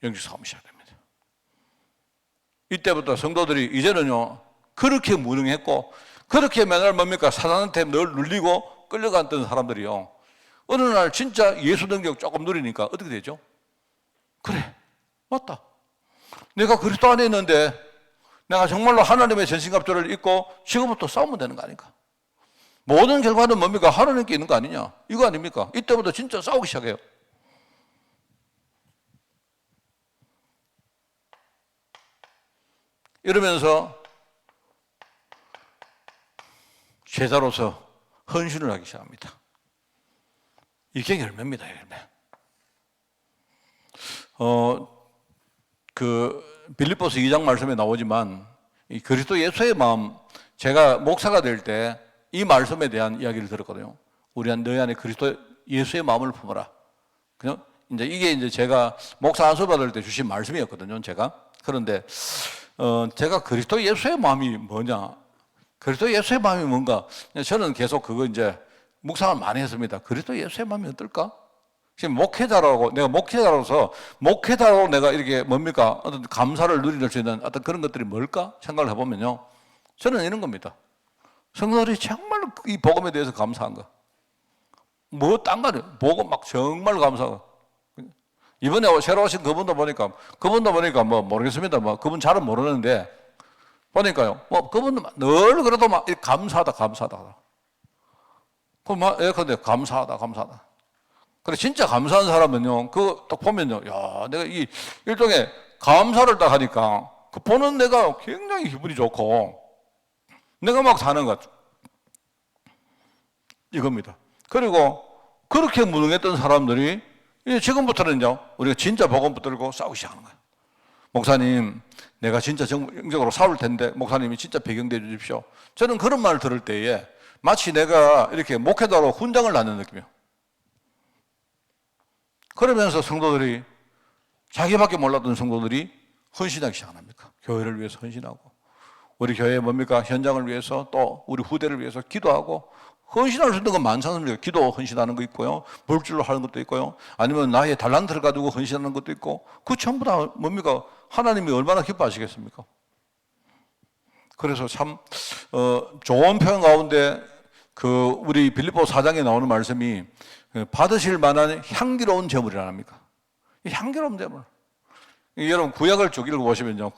영적 싸움이 시작됩니다. 이때부터 성도들이 이제는요, 그렇게 무능했고 그렇게 맨날 뭡니까? 사단한테 늘 눌리고 끌려갔던 사람들이요, 어느 날 진짜 예수 능력 조금 누리니까 어떻게 되죠? 그래, 맞다. 내가 그리스도 안에 있는데 내가 정말로 하나님의 전신갑주를 입고 지금부터 싸우면 되는 거 아닌가? 모든 결과는 뭡니까? 하나님께 있는 거 아니냐? 이거 아닙니까? 이때부터 진짜 싸우기 시작해요. 이러면서 제자로서 헌신을 하기 시작합니다. 이게 열매입니다, 열매. 빌립보서 2장 말씀에 나오지만 이 그리스도 예수의 마음, 제가 목사가 될 때 이 말씀에 대한 이야기를 들었거든요. 너희 안에 그리스도 예수의 마음을 품어라. 그죠? 이게 이제 제가 목사 안수 받을 때 주신 말씀이었거든요, 제가. 그런데 제가 그리스도 예수의 마음이 뭐냐? 그리스도 예수의 마음이 뭔가? 저는 계속 그거 이제 묵상을 많이 했습니다. 그리스도 예수의 마음이 어떨까? 지금 목회자라고, 내가 목회자로서, 목회자로 내가 이렇게 뭡니까? 어떤 감사를 누릴 수 있는 어떤 그런 것들이 뭘까? 생각을 해보면요, 저는 이런 겁니다. 성도들이 정말 이 복음에 대해서 감사한 거. 뭐, 딴 거는, 복음 막 정말 감사하고. 이번에 새로 오신 그분도 보니까 뭐 모르겠습니다. 뭐 그분 잘은 모르는데, 보니까요, 뭐 그분도 늘 그래도 막 감사하다. 그럼 막 예컨대 감사하다. 그래, 진짜 감사한 사람은요, 그거 딱 보면요, 야, 내가 이 일종의 감사를 딱 하니까, 그 보는 내가 굉장히 기분이 좋고, 내가 막 사는 것, 이겁니다. 그리고 그렇게 무능했던 사람들이, 이제 지금부터는요, 우리가 진짜 복음 붙들고 싸우기 시작하는 거예요. 목사님, 내가 진짜 영적으로 싸울 텐데, 목사님이 진짜 배경돼 주십시오. 저는 그런 말을 들을 때에, 마치 내가 이렇게 목회자로 훈장을 받는 느낌이에요. 그러면서 성도들이, 자기밖에 몰랐던 성도들이 헌신하기 시작합니까? 교회를 위해서 헌신하고, 우리 교회 뭡니까? 현장을 위해서, 또 우리 후대를 위해서 기도하고, 헌신할 수 있는 건 많지 않습니까? 기도 헌신하는 거 있고요, 물질로 하는 것도 있고요, 아니면 나의 달란트를 가지고 헌신하는 것도 있고, 그 전부 다 뭡니까? 하나님이 얼마나 기뻐하시겠습니까? 그래서 참 좋은 표현 가운데 우리 빌립보 4장에 나오는 말씀이 받으실 만한 향기로운 제물이라 합니까? 향기로운 제물. 여러분 구약을 쭉 읽어보시면요,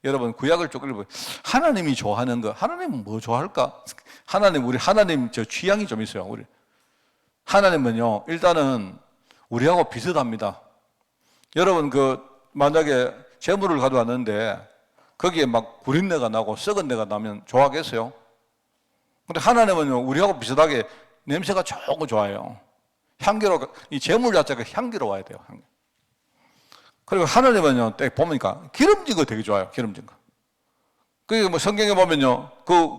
여러분 구약을 쭉 읽어보면 하나님이 좋아하는 거, 하나님은 뭐 좋아할까? 하나님 저 취향이 좀 있어요. 하나님은요, 일단은 우리하고 비슷합니다. 여러분 만약에 제물을 가져왔는데 거기에 막 구린내가 나고 썩은 내가 나면 좋아하겠어요? 근데 하나님은요, 우리하고 비슷하게 냄새가 좋은 거 좋아해요. 이 제물 자체가 향기로워야 돼요. 그리고 하나님은요, 보니까 기름진 거 되게 좋아요. 기름진 거. 뭐 성경에 보면요,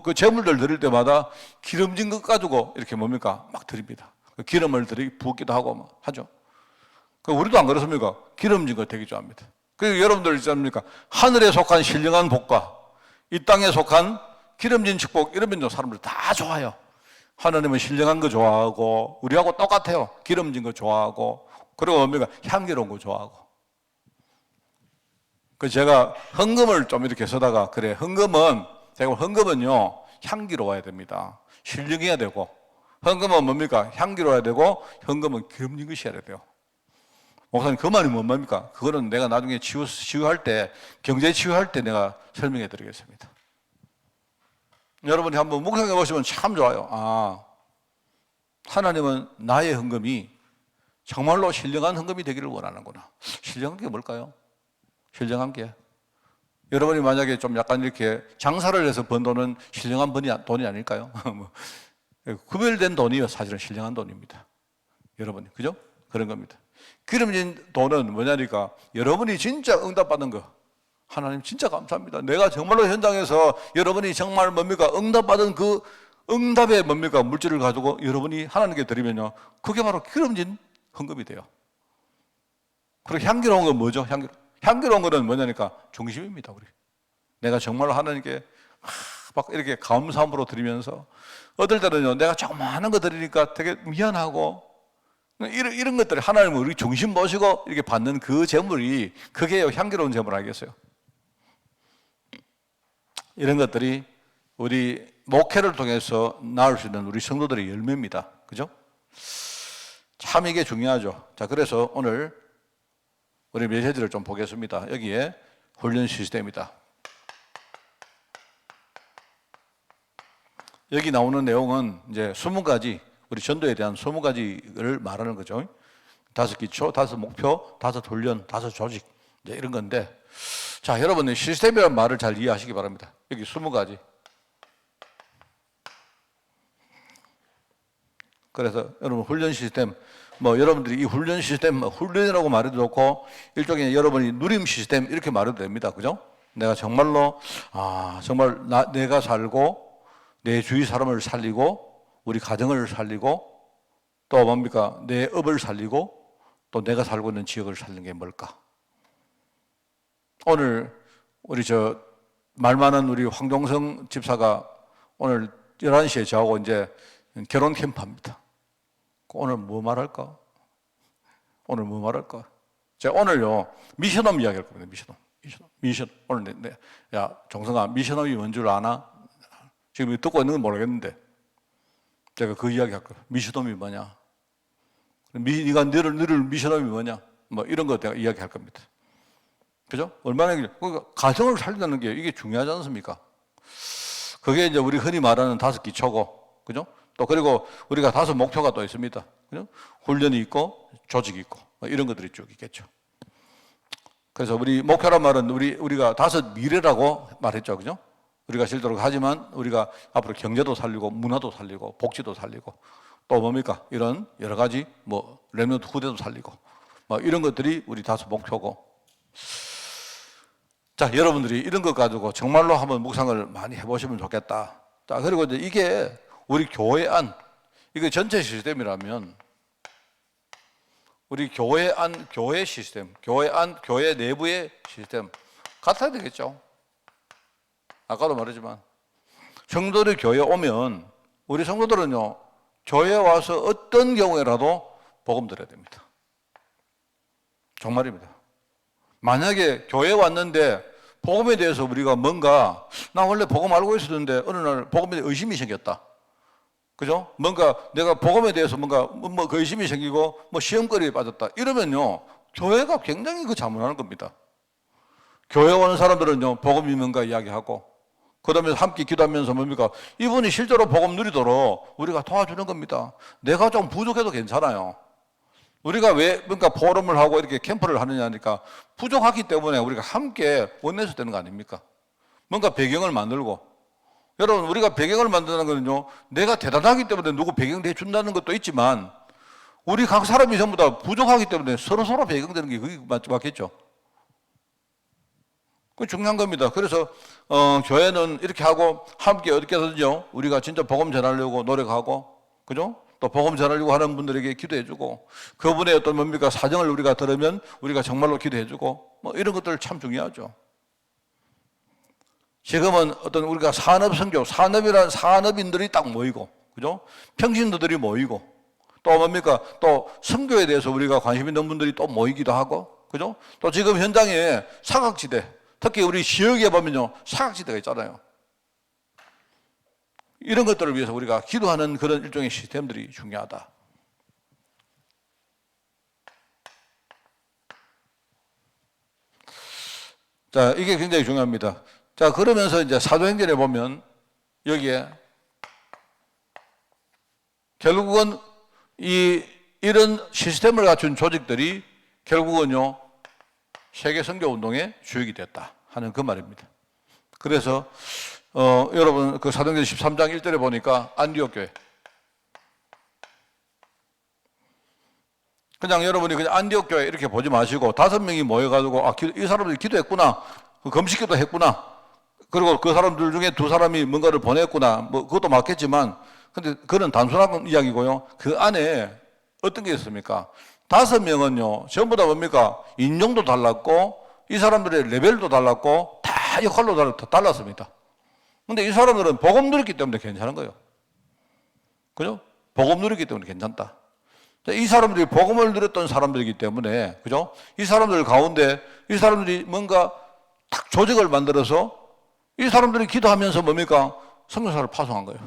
그 제물들 드릴 때마다 기름진 것 가지고 이렇게 뭡니까? 막 드립니다. 기름을 붓기도 하고 막 하죠. 우리도 안 그렇습니까? 기름진 거 되게 좋아합니다. 그리고 여러분들 있지 않습니까? 하늘에 속한 신령한 복과 이 땅에 속한 기름진 축복, 이러면 사람들 다 좋아요. 하나님은 신령한 거 좋아하고, 우리하고 똑같아요. 기름진 거 좋아하고, 그리고 뭡니까? 향기로운 거 좋아하고. 제가 헌금을 좀 이렇게 쓰다가, 그래, 헌금은요, 향기로워야 됩니다. 신령해야 되고, 헌금은 뭡니까? 향기로워야 되고, 헌금은 기름진 것이 해야 돼요. 목사님, 그 말이 뭔 말입니까? 그거는 내가 나중에 치유할 때, 경제 치유할 때 내가 설명해 드리겠습니다. 여러분이 한번 묵상해 보시면 참 좋아요. 하나님은 나의 헌금이 정말로 신령한 헌금이 되기를 원하는구나. 신령한 게 뭘까요? 신령한 게 여러분이 만약에 좀 약간 이렇게 장사를 해서 번 돈은 신령한 돈이 아닐까요? 구별된 돈이요 사실은 신령한 돈입니다. 여러분이 그죠? 그런 겁니다. 기름진 돈은 뭐냐니까 여러분이 진짜 응답받은 거. 하나님 진짜 감사합니다. 내가 정말로 현장에서 여러분이 정말 뭡니까? 응답받은 그 응답의 뭡니까? 물질을 가지고 여러분이 하나님께 드리면요. 그게 바로 기름진 헌금이 돼요. 그리고 향기로운 건 뭐죠? 향기로운 거는 뭐냐니까 중심입니다. 우리 내가 정말로 하나님께 막 이렇게 감사함으로 드리면서 어떨 때는요. 내가 조그마한 거 드리니까 되게 미안하고 이런 것들이 하나님은 우리 중심 모시고 이렇게 받는 그 재물이 그게 향기로운 재물 아니겠어요? 이런 것들이 우리 목회를 통해서 나올 수 있는 우리 성도들의 열매입니다. 그죠? 참 이게 중요하죠. 자, 그래서 오늘 우리 메시지를 좀 보겠습니다. 여기에 훈련 시스템이다. 여기 나오는 내용은 이제 20가지, 우리 전도에 대한 20가지를 말하는 거죠. 5기초, 5목표, 5훈련, 5조직, 이제 이런 건데, 자, 여러분은 시스템이라는 말을 잘 이해하시기 바랍니다. 여기 20가지. 그래서 여러분 훈련 시스템, 여러분들이 이 훈련 시스템, 훈련이라고 말해도 좋고, 일종의 여러분이 누림 시스템 이렇게 말해도 됩니다. 그죠? 내가 정말로, 정말 내가 살고, 내 주위 사람을 살리고, 우리 가정을 살리고, 또 뭡니까? 내 업을 살리고, 또 내가 살고 있는 지역을 살리는 게 뭘까? 오늘 우리 말 많은 우리 황종성 집사가 오늘 11시에 저하고 이제 결혼 캠프합니다. 오늘 뭐 말할까? 제가 오늘요, 미션홈 이야기할 겁니다. 미션. 오늘 야, 종성아, 미션홈이 뭔 줄 아나? 지금 듣고 있는 건 모르겠는데, 제가 그 이야기 할 거예요. 미션홈이 뭐냐? 네가 너를 미션홈이 뭐냐? 이런 거 내가 이야기 할 겁니다. 그죠? 얼마나, 그러니까 가정을 살린다는 게 이게 중요하지 않습니까? 그게 이제 우리 흔히 말하는 5기초고, 그죠? 또 그리고 우리가 5목표가 또 있습니다. 그죠? 훈련이 있고, 조직이 있고, 이런 것들이 쭉 있겠죠. 그래서 우리 목표란 말은 우리가 5 미래라고 말했죠. 그죠? 우리가 실제로 하지만 우리가 앞으로 경제도 살리고, 문화도 살리고, 복지도 살리고, 또 뭡니까? 이런 여러 가지, 렘넌트 후대도 살리고, 이런 것들이 우리 5 목표고. 자, 여러분들이 이런 것 가지고 정말로 한번 묵상을 많이 해보시면 좋겠다. 자, 그리고 이제 이게 우리 교회 안, 이게 전체 시스템이라면 우리 교회 안, 교회 시스템, 교회 내부의 시스템 같아야 되겠죠. 아까도 말했지만 성도들이 교회에 오면 우리 성도들은요, 교회에 와서 어떤 경우에라도 복음 들어야 됩니다. 정말입니다. 만약에 교회에 왔는데 복음에 대해서 우리가 뭔가, 나 원래 복음 알고 있었는데 어느 날 복음에 대해 의심이 생겼다. 그죠? 뭔가 내가 복음에 대해서 뭔가 그 의심이 생기고 시험거리에 빠졌다. 이러면요, 교회가 굉장히 자문하는 겁니다. 교회 오는 사람들은요, 복음이 뭔가 이야기하고, 그 다음에 함께 기도하면서 뭡니까? 이분이 실제로 복음 누리도록 우리가 도와주는 겁니다. 내가 좀 부족해도 괜찮아요. 우리가 왜 뭔가 포럼을 하고 이렇게 캠프를 하느냐니까 부족하기 때문에 우리가 함께 원내서 되는 거 아닙니까? 뭔가 배경을 만들고. 여러분, 우리가 배경을 만드는 거는요, 내가 대단하기 때문에 누구 배경 대준다는 것도 있지만 우리 각 사람이 전부 다 부족하기 때문에 서로 배경되는 게 그게 맞겠죠? 그 중요한 겁니다. 그래서 교회는 이렇게 하고 함께 어떻게든지요, 우리가 진짜 복음 전하려고 노력하고, 그죠? 또 복음 전하려고 하는 분들에게 기도해주고, 그분의 어떤 뭡니까 사정을 우리가 들으면 우리가 정말로 기도해주고, 이런 것들 참 중요하죠. 지금은 어떤 우리가 산업선교, 산업이란 산업인들이 딱 모이고, 그죠? 평신도들이 모이고, 또 뭡니까 또 선교에 대해서 우리가 관심 있는 분들이 또 모이기도 하고, 그죠? 또 지금 현장에 사각지대, 특히 우리 지역에 보면요, 사각지대가 있잖아요. 이런 것들을 위해서 우리가 기도하는 그런 일종의 시스템들이 중요하다. 자, 이게 굉장히 중요합니다. 자, 그러면서 이제 사도행전에 보면 여기에 결국은 이런 시스템을 갖춘 조직들이 결국은요 세계 선교 운동의 주역이 됐다 하는 그 말입니다. 그래서 여러분 그 사도행전 13장 1절에 보니까 안디옥 교회, 그냥 여러분이 그냥 안디옥 교회 이렇게 보지 마시고 5명이 모여가지고 이 사람들이 기도했구나, 금식기도 했구나, 그리고 그 사람들 중에 2사람이 뭔가를 보냈구나, 뭐 그것도 맞겠지만, 근데 그건 단순한 이야기고요. 그 안에 어떤 게 있습니까? 5명은요 전부 다 뭡니까? 인종도 달랐고 이 사람들의 레벨도 달랐고 다 역할도 달랐습니다. 근데 이 사람들은 복음 누렸기 때문에 괜찮은 거예요. 그죠? 복음 누렸기 때문에 괜찮다. 이 사람들이 복음을 누렸던 사람들이기 때문에, 그죠? 이 사람들 가운데 이 사람들이 뭔가 딱 조직을 만들어서 이 사람들이 기도하면서 뭡니까? 선교사를 파송한 거예요.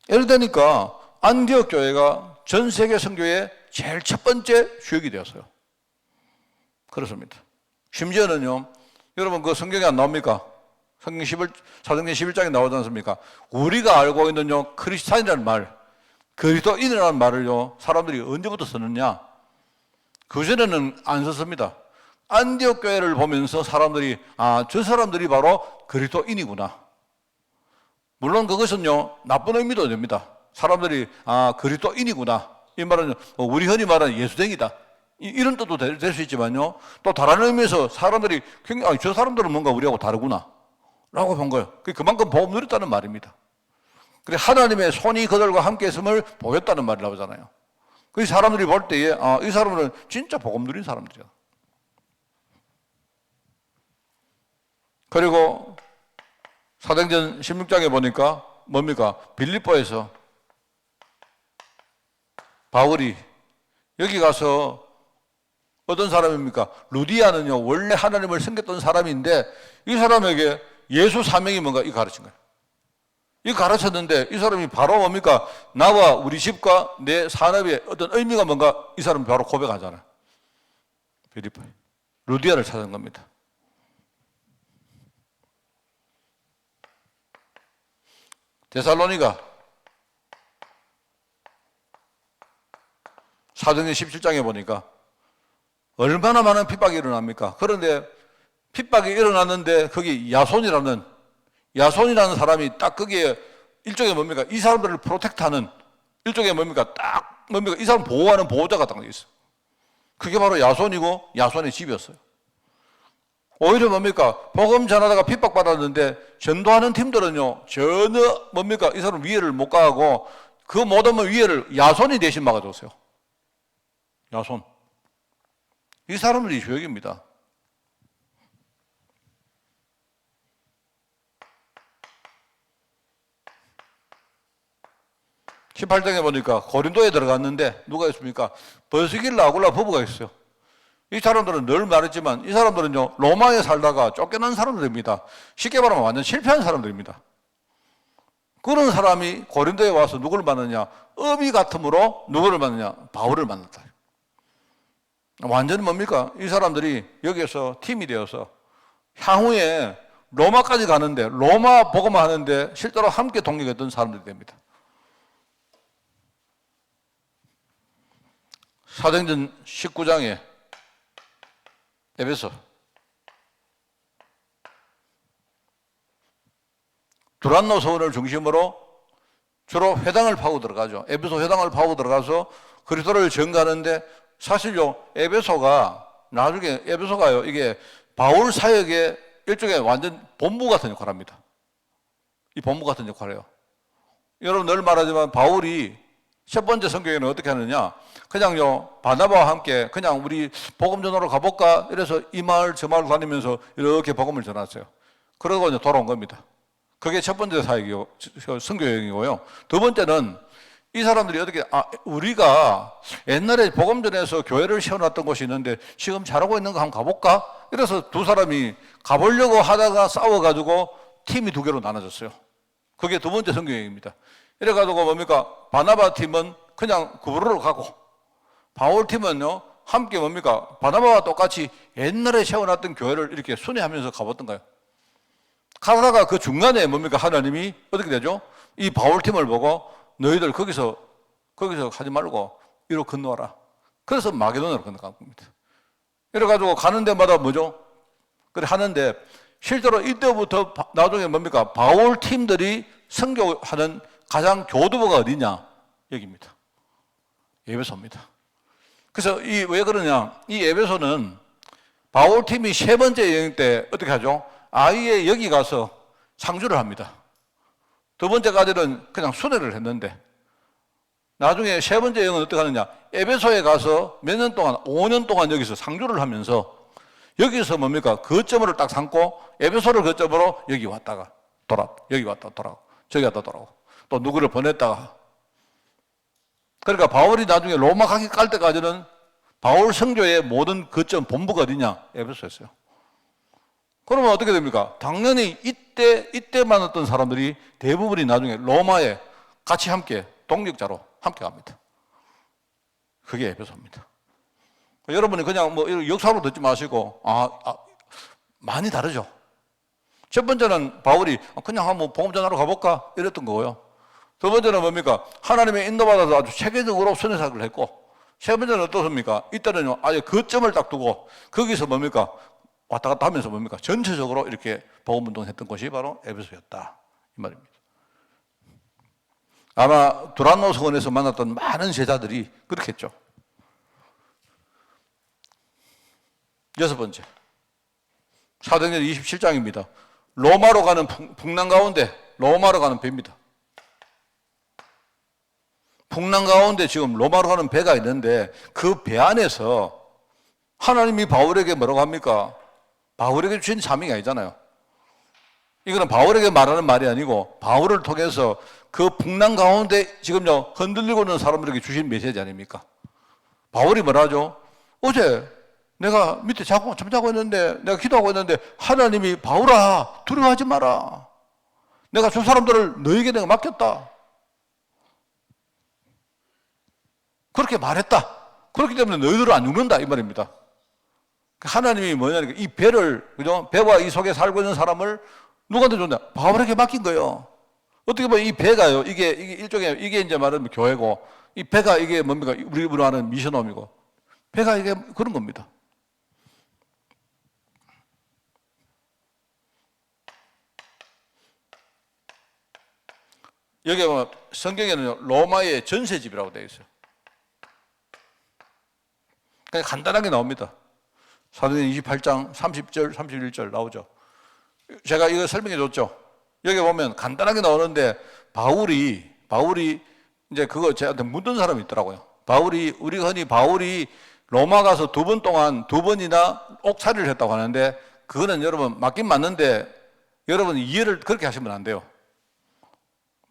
예를 들니까 안디옥 교회가 전 세계 선교의 제일 첫 번째 주역이 되었어요. 그렇습니다. 심지어는요, 여러분 그 성경에 안 나옵니까? 사도행전 11장에 나오지 않습니까? 우리가 알고 있는요 크리스찬이라는 말, 그리스도인이라는 말을요 사람들이 언제부터 쓰느냐? 그전에는 안 썼습니다. 안디옥 교회를 보면서 사람들이 저 사람들이 바로 그리스도인이구나. 물론 그것은요 나쁜 의미도 됩니다. 사람들이 그리스도인이구나, 이 말은 우리 흔히 말하는 예수쟁이다, 이런 뜻도 될 수 있지만요, 또 다른 의미에서 사람들이 굉장히 저 사람들은 뭔가 우리하고 다르구나 라고 본 거예요. 그만큼 복음 누렸다는 말입니다. 그래 하나님의 손이 그들과 함께 있음을 보였다는 말이 나오잖아요. 그 사람들이 볼 때에 이 사람들은 진짜 복음 누린 사람들이야. 그리고 사도행전 16장에 보니까 뭡니까? 빌립보에서 바울이 여기 가서 어떤 사람입니까? 루디아는요 원래 하나님을 섬겼던 사람인데 이 사람에게 예수 사명이 뭔가 이 가르친 거예요. 이 가르쳤는데 이 사람이 바로 뭡니까? 나와 우리 집과 내 산업의 어떤 의미가 뭔가 이 사람이 바로 고백하잖아요. 빌립보에 루디아를 찾은 겁니다. 데살로니가 사도행전 17장에 보니까 얼마나 많은 핍박이 일어납니까? 그런데 핍박이 일어났는데 거기 야손이라는 사람이 딱 거기에 일종의 뭡니까? 이 사람들을 프로텍트하는 일종의 뭡니까? 딱 뭡니까? 이 사람 보호하는 보호자가 딱 있어요. 그게 바로 야손이고 야손의 집이었어요. 오히려 뭡니까? 복음 전하다가 핍박받았는데 전도하는 팀들은요 전혀 뭡니까? 이 사람 위해를 못 가하고 그 모든 위해를 야손이 대신 막아줬어요. 야손. 이 사람들이 주역입니다. 18장에 보니까 고린도에 들어갔는데 누가 있습니까? 버스길라 아굴라 부부가 있어요. 이 사람들은 늘 말했지만 이 사람들은요 로마에 살다가 쫓겨난 사람들입니다. 쉽게 말하면 완전 실패한 사람들입니다. 그런 사람이 고린도에 와서 누구를 만나냐? 어미 같음으로 누구를 만나냐? 바울을 만났다. 완전히 뭡니까? 이 사람들이 여기에서 팀이 되어서 향후에 로마까지 가는데 로마 복음화 하는데 실제로 함께 동력했던 사람들이 됩니다. 사도행전 19장에 에베소 두란노 서원을 중심으로 주로 회당을 파고 들어가죠. 에베소 회당을 파고 들어가서 그리스도를 전가하는데 사실요 에베소가 나중에 에베소가요 이게 바울 사역의 일종의 완전 본부 같은 역할을 합니다. 이 본부 같은 역할을 해요. 여러분 늘 말하지만 바울이 첫 번째 성경에는 어떻게 하느냐? 그냥요 바나바와 함께 그냥 우리 복음 전하러 가볼까? 이래서 이 마을 저 마을 다니면서 이렇게 복음을 전했어요. 그러고 이제 돌아온 겁니다. 그게 첫 번째 사역이요, 선교 여행이고요. 두 번째는 이 사람들이 어떻게 우리가 옛날에 복음 전에서 교회를 세워놨던 곳이 있는데 지금 잘하고 있는 거 한번 가볼까? 이래서 두 사람이 가보려고 하다가 싸워가지고 팀이 2개로 나눠졌어요. 그게 두 번째 선교 여행입니다. 이래가지고 뭡니까? 바나바 팀은 그냥 구부러로 가고 바울 팀은요 함께 뭡니까? 바나바와 똑같이 옛날에 세워놨던 교회를 이렇게 순회하면서 가봤던 거예요. 가다가 그 중간에 뭡니까? 하나님이 어떻게 되죠? 이 바울 팀을 보고 너희들 거기서 거기서 하지 말고 이리로 건너와라. 그래서 마게도나로 건너간 겁니다. 이래가지고 가는 데마다 뭐죠? 그래 하는데 실제로 이때부터 나중에 뭡니까? 바울 팀들이 선교하는 가장 교두보가 어디냐? 여기입니다. 에베소입니다. 그래서 왜 그러냐? 이 에베소는 바울 팀이 세 번째 여행 때 어떻게 하죠? 아예 여기 가서 상주를 합니다. 두 번째까지는 그냥 순회를 했는데 나중에 세 번째 여행은 어떻게 하느냐? 에베소에 가서 몇 년 동안, 5년 동안 여기서 상주를 하면서 여기서 뭡니까? 거점을 딱 삼고 에베소를 거점으로 여기 왔다가 여기 왔다 돌아오고 저기 왔다 돌아오고 또 누구를 보냈다가 그러니까 바울이 나중에 로마 가기 깔 때까지는 바울 선교의 모든 거점 본부가 어디냐? 에베소였어요. 그러면 어떻게 됩니까? 당연히 이때 만났던 사람들이 대부분이 나중에 로마에 같이 함께 동역자로 함께 갑니다. 그게 에베소입니다. 여러분이 그냥 뭐 역사로 듣지 마시고 많이 다르죠. 첫 번째는 바울이 그냥 한번 복음 전하러 가볼까 이랬던 거고요. 두 번째는 뭡니까? 하나님의 인도받아서 아주 체계적으로 선회사를 했고 세 번째는 어떻습니까? 이때는 아예 거점을 딱 두고 거기서 뭡니까? 왔다 갔다 하면서 뭡니까? 전체적으로 이렇게 복음 운동했던 곳이 바로 에베소였다 이 말입니다. 아마 두란노 서원에서 만났던 많은 제자들이 그렇게 했죠. 여섯 번째, 사도행전 27장입니다. 로마로 가는 풍랑 가운데 로마로 가는 배입니다. 풍랑 가운데 지금 로마로 가는 배가 있는데 그 배 안에서 하나님이 바울에게 뭐라고 합니까? 바울에게 주신 사명이 아니잖아요. 이거는 바울에게 말하는 말이 아니고 바울을 통해서 그 풍랑 가운데 지금요 흔들리고 있는 사람들에게 주신 메시지 아닙니까? 바울이 뭐라죠? 어제 내가 밑에 잠자고 있는데 내가 기도하고 있는데 하나님이 바울아 두려워하지 마라. 내가 저 사람들을 너에게 내가 맡겼다. 그렇게 말했다. 그렇기 때문에 너희들은 안 죽는다 이 말입니다. 하나님이 뭐냐니까 이 배를 그죠? 배와 이 속에 살고 있는 사람을 누구한테 줬냐? 바울에게 맡긴 거예요. 어떻게 보면 이 배가요. 이게 일종의 이게 이제 말하면 교회고 이 배가 이게 뭡니까? 우리로 아는 미션홈이고 배가 이게 그런 겁니다. 여기 보면 성경에는 로마의 전세집이라고 되어 있어요. 그냥 간단하게 나옵니다. 사도행전 28장 30절, 31절 나오죠. 제가 이거 설명해 줬죠. 여기 보면 간단하게 나오는데 바울이 이제 그거 저한테 묻는 사람이 있더라고요. 우리가 흔히 바울이 로마 가서 2번 동안 2번이나 옥살이를 했다고 하는데 그거는 여러분 맞긴 맞는데 여러분 이해를 그렇게 하시면 안 돼요.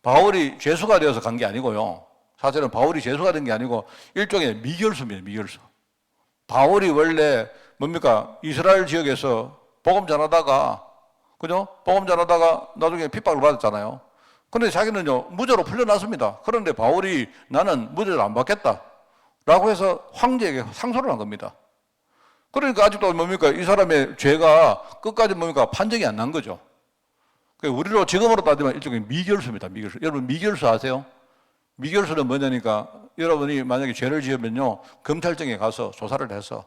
바울이 죄수가 되어서 간 게 아니고요. 사실은 바울이 죄수가 된 게 아니고 일종의 미결수입니다. 미결수. 바울이 원래 뭡니까? 이스라엘 지역에서 복음 전하다가 그죠? 복음 전하다가 나중에 핍박을 받았잖아요. 그런데 자기는요 무죄로 풀려났습니다. 그런데 바울이 나는 무죄를 안 받겠다 라고 해서 황제에게 상소를 한 겁니다. 그러니까 아직도 뭡니까? 이 사람의 죄가 끝까지 뭡니까? 판정이 안 난 거죠. 우리로 지금으로 따지면 일종의 미결수입니다. 미결수. 여러분 미결수 아세요? 미결수는 뭐냐니까 여러분이 만약에 죄를 지으면요 검찰청에 가서 조사를 해서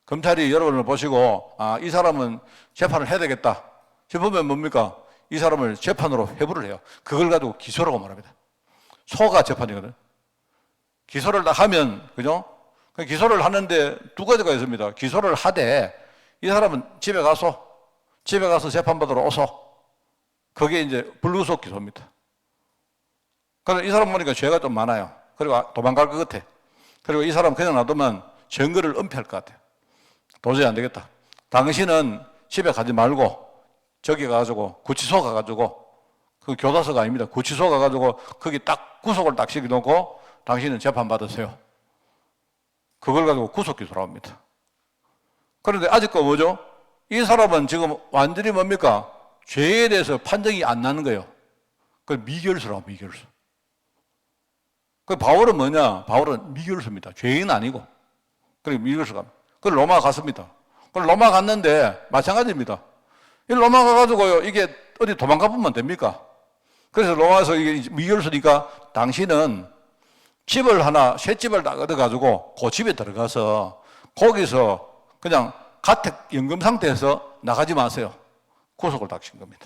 검찰이 여러분을 보시고 이 사람은 재판을 해야 되겠다 싶으면 뭡니까? 이 사람을 재판으로 회부를 해요. 그걸 가지고 기소라고 말합니다. 소가 재판이거든. 기소를 다 하면 그죠? 기소를 하는데 두 가지가 있습니다. 기소를 하되 이 사람은 집에 가서 재판받으러 오소. 그게 이제 불구속 기소입니다. 그래서 이 사람 보니까 죄가 좀 많아요. 그리고 도망갈 것 같아. 그리고 이 사람 그냥 놔두면 증거를 은폐할 것 같아. 도저히 안 되겠다. 당신은 집에 가지 말고 저기 가가지고 구치소 가가지고 그 교도소가 아닙니다. 구치소 가가지고 거기 딱 구속을 딱 시켜놓고 당신은 재판 받으세요. 그걸 가지고 구속 기소를 합니다. 그런데 아직도 뭐죠? 이 사람은 지금 완전히 뭡니까? 죄에 대해서 판정이 안 나는 거예요. 그걸 미결수라고 미결수. 그 바울은 뭐냐? 바울은 미결수입니다. 죄인 아니고. 그리고 미결수가. 그 로마 갔습니다. 그 로마 갔는데 마찬가지입니다. 이 로마 가가지고요 이게 어디 도망가 보면 됩니까? 그래서 로마에서 이게 미결수니까 당신은 집을 하나, 새 집을 딱 얻어가지고 그 집에 들어가서 거기서 그냥 가택연금 상태에서 나가지 마세요. 구속을 닥친 겁니다.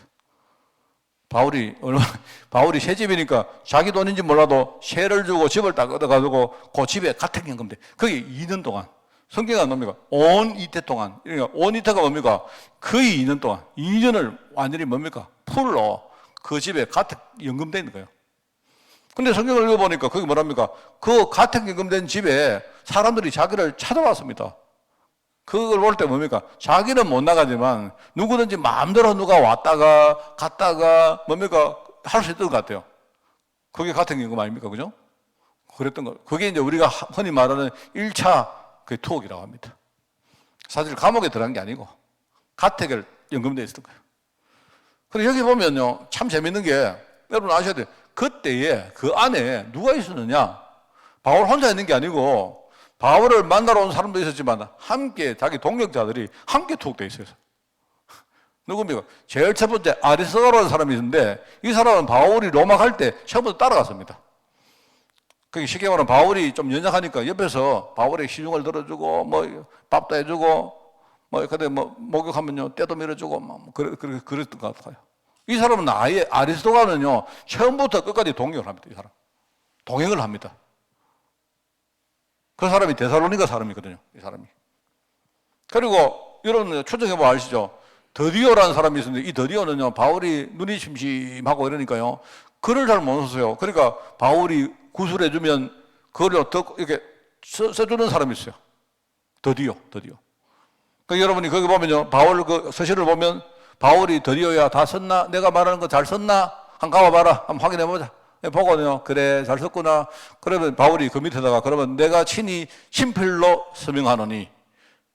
바울이 새 집이니까 자기 돈인지 몰라도 세를 주고 집을 딱 얻어가지고 그 집에 가택연금대. 그게 2년 동안. 성경이 안 뭡니까? 온 이태 동안. 그러니까 온 이태가 뭡니까? 거의 2년 동안. 2년을 완전히 뭡니까? 풀로 그 집에 가택연금돼 있는 거예요. 근데 성경을 읽어보니까 거기 뭐랍니까? 그 가택연금된 집에 사람들이 자기를 찾아왔습니다. 그걸 볼 때 뭡니까? 자기는 못 나가지만 누구든지 마음대로 누가 왔다가 갔다가 뭡니까? 할 수 있던 것 같아요. 그게 가택연금 아닙니까? 그죠? 그랬던 거. 그게 이제 우리가 흔히 말하는 1차 그 투옥이라고 합니다. 사실 감옥에 들어간 게 아니고 가택을 연금돼 있었던 거예요. 그리고 여기 보면요, 참 재밌는 게 여러분 아셔야 돼요. 그때에 그 안에 누가 있었느냐? 바울 혼자 있는 게 아니고 바울을 만나러 온 사람도 있었지만 함께 자기 동역자들이 함께 투옥돼 있어요. 누굽니까? 제일 첫 번째 아리스도라는 사람이 있는데 이 사람은 바울이 로마 갈 때 처음부터 따라갔습니다. 그게 쉽게 말하면 바울이 좀 연약하니까 옆에서 바울의 시중을 들어주고 뭐 밥도 해주고 뭐 그때 뭐 목욕하면요 때도 밀어주고 뭐 그랬던 것 같아요. 이 사람은 아예 아리스도가는요 처음부터 끝까지 동역을 합니다. 이 사람 동행을 합니다. 그 사람이 데살로니가 사람이거든요. 이 사람이. 그리고 여러분 추정해보면 아시죠? 더디오라는 사람이 있었는데 이 더디오는요 바울이 눈이 심심하고 이러니까요 글을 잘 못 써요. 그러니까 바울이 구술해주면 그걸 이렇게 써주는 사람이 있어요. 더디오. 그러니까 여러분이 거기 보면요 바울 그 서신을 보면 바울이 더디오야 다 썼나? 내가 말하는 거 잘 썼나? 한번 가봐봐라. 한번 확인해보자. 보고요. 그래 잘 썼구나. 그러면 바울이 그 밑에다가 그러면 내가 친히 친필로 서명하노니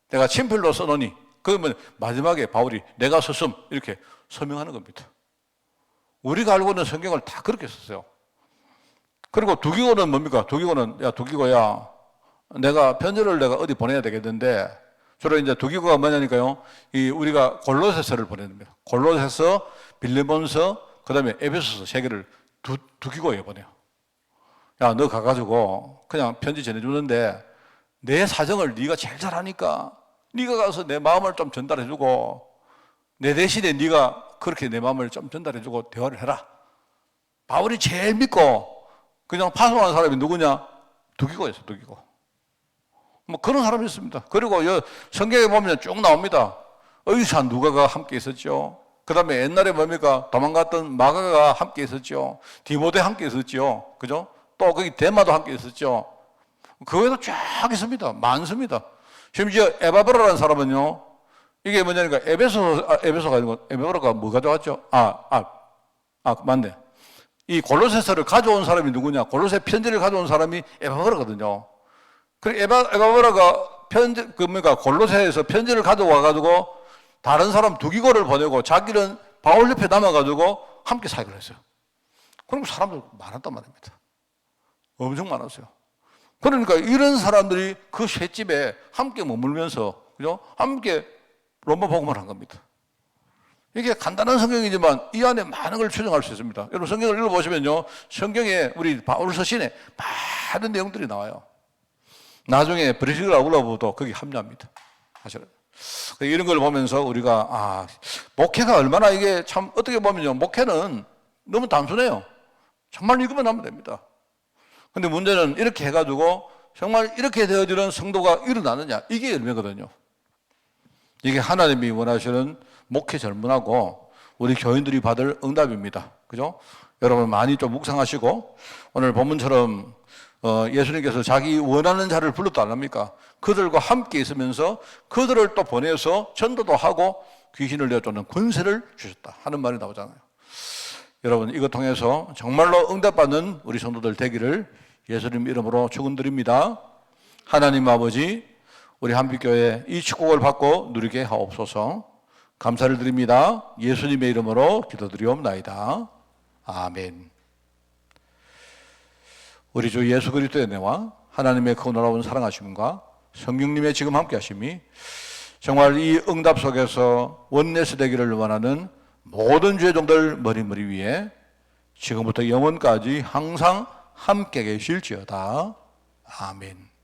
내가 친필로 써노니 그러면 마지막에 바울이 내가 썼음 이렇게 서명하는 겁니다. 우리가 알고 있는 성경을 다 그렇게 썼어요. 그리고 두기고는 뭡니까? 두기고는 야 두기고야 내가 편지를 내가 어디 보내야 되겠는데 주로 이제 두기고가 뭐냐니까요. 이 우리가 골로새서를 보냅니다. 골로새서, 빌레몬서, 그다음에 에베소서 세 개를 두기고에 보내요. 야, 너 가가지고 그냥 편지 전해주는데 내 사정을 네가 제일 잘하니까 네가 가서 내 마음을 좀 전달해주고 내 대신에 네가 그렇게 내 마음을 좀 전달해주고 대화를 해라. 바울이 제일 믿고 그냥 파송한 사람이 누구냐? 두기고였어요. 두기고. 뭐 그런 사람이 있습니다. 그리고 성경에 보면 쭉 나옵니다. 의사 누가가 함께 있었죠. 그 다음에 옛날에 뭡니까? 도망갔던 마가가 함께 있었죠. 디모데 함께 있었죠. 그죠? 또 거기 데마도 함께 있었죠. 그 외에도 쫙 있습니다. 많습니다. 심지어 에바브라라는 사람은요, 이게 뭐냐니까 에베소가 아니고 에바브라가 뭐 가져왔죠? 맞네. 이 골로새서를 가져온 사람이 누구냐? 골로새 편지를 가져온 사람이 에바브라거든요. 그리고 에바브라가 골로새에서 편지를 가져와가지고 다른 사람 두기고를 보내고 자기는 바울 옆에 남아가지고 함께 사역을 했어요. 그럼 사람들 많았단 말입니다. 엄청 많았어요. 그러니까 이런 사람들이 그 셋집에 함께 머물면서, 그죠? 함께 로마 복음을 한 겁니다. 이게 간단한 성경이지만 이 안에 많은 걸 추정할 수 있습니다. 여러분 성경을 읽어보시면요. 성경에 우리 바울 서신에 많은 내용들이 나와요. 나중에 브리스길라 아굴라도 거기 합류합니다. 사실은. 이런 걸 보면서 우리가 목회가 얼마나 이게 참 어떻게 보면요. 목회는 너무 단순해요. 정말 읽으면 하면 됩니다. 근데 문제는 이렇게 해가지고 정말 이렇게 되어지는 성도가 일어나느냐. 이게 열매거든요. 이게 하나님이 원하시는 목회 전문하고 우리 교인들이 받을 응답입니다. 그죠? 여러분 많이 좀 묵상하시고 오늘 본문처럼 예수님께서 자기 원하는 자를 불렀다 안 합니까? 그들과 함께 있으면서 그들을 또 보내서 전도도 하고 귀신을 내쫓는 권세를 주셨다 하는 말이 나오잖아요. 여러분 이것 통해서 정말로 응답받는 우리 성도들 되기를 예수님 이름으로 축원드립니다. 하나님 아버지 우리 한빛교회 이 축복을 받고 누리게 하옵소서. 감사를 드립니다. 예수님의 이름으로 기도드리옵나이다. 아멘. 우리 주 예수 그리스도의 은혜와 하나님의 그 놀라운 사랑하심과 성령님의 지금 함께 하심이 정말 이 응답 속에서 원내스 되기를 원하는 모든 죄종들 머리 위에 지금부터 영원까지 항상 함께 계실지어다. 아멘.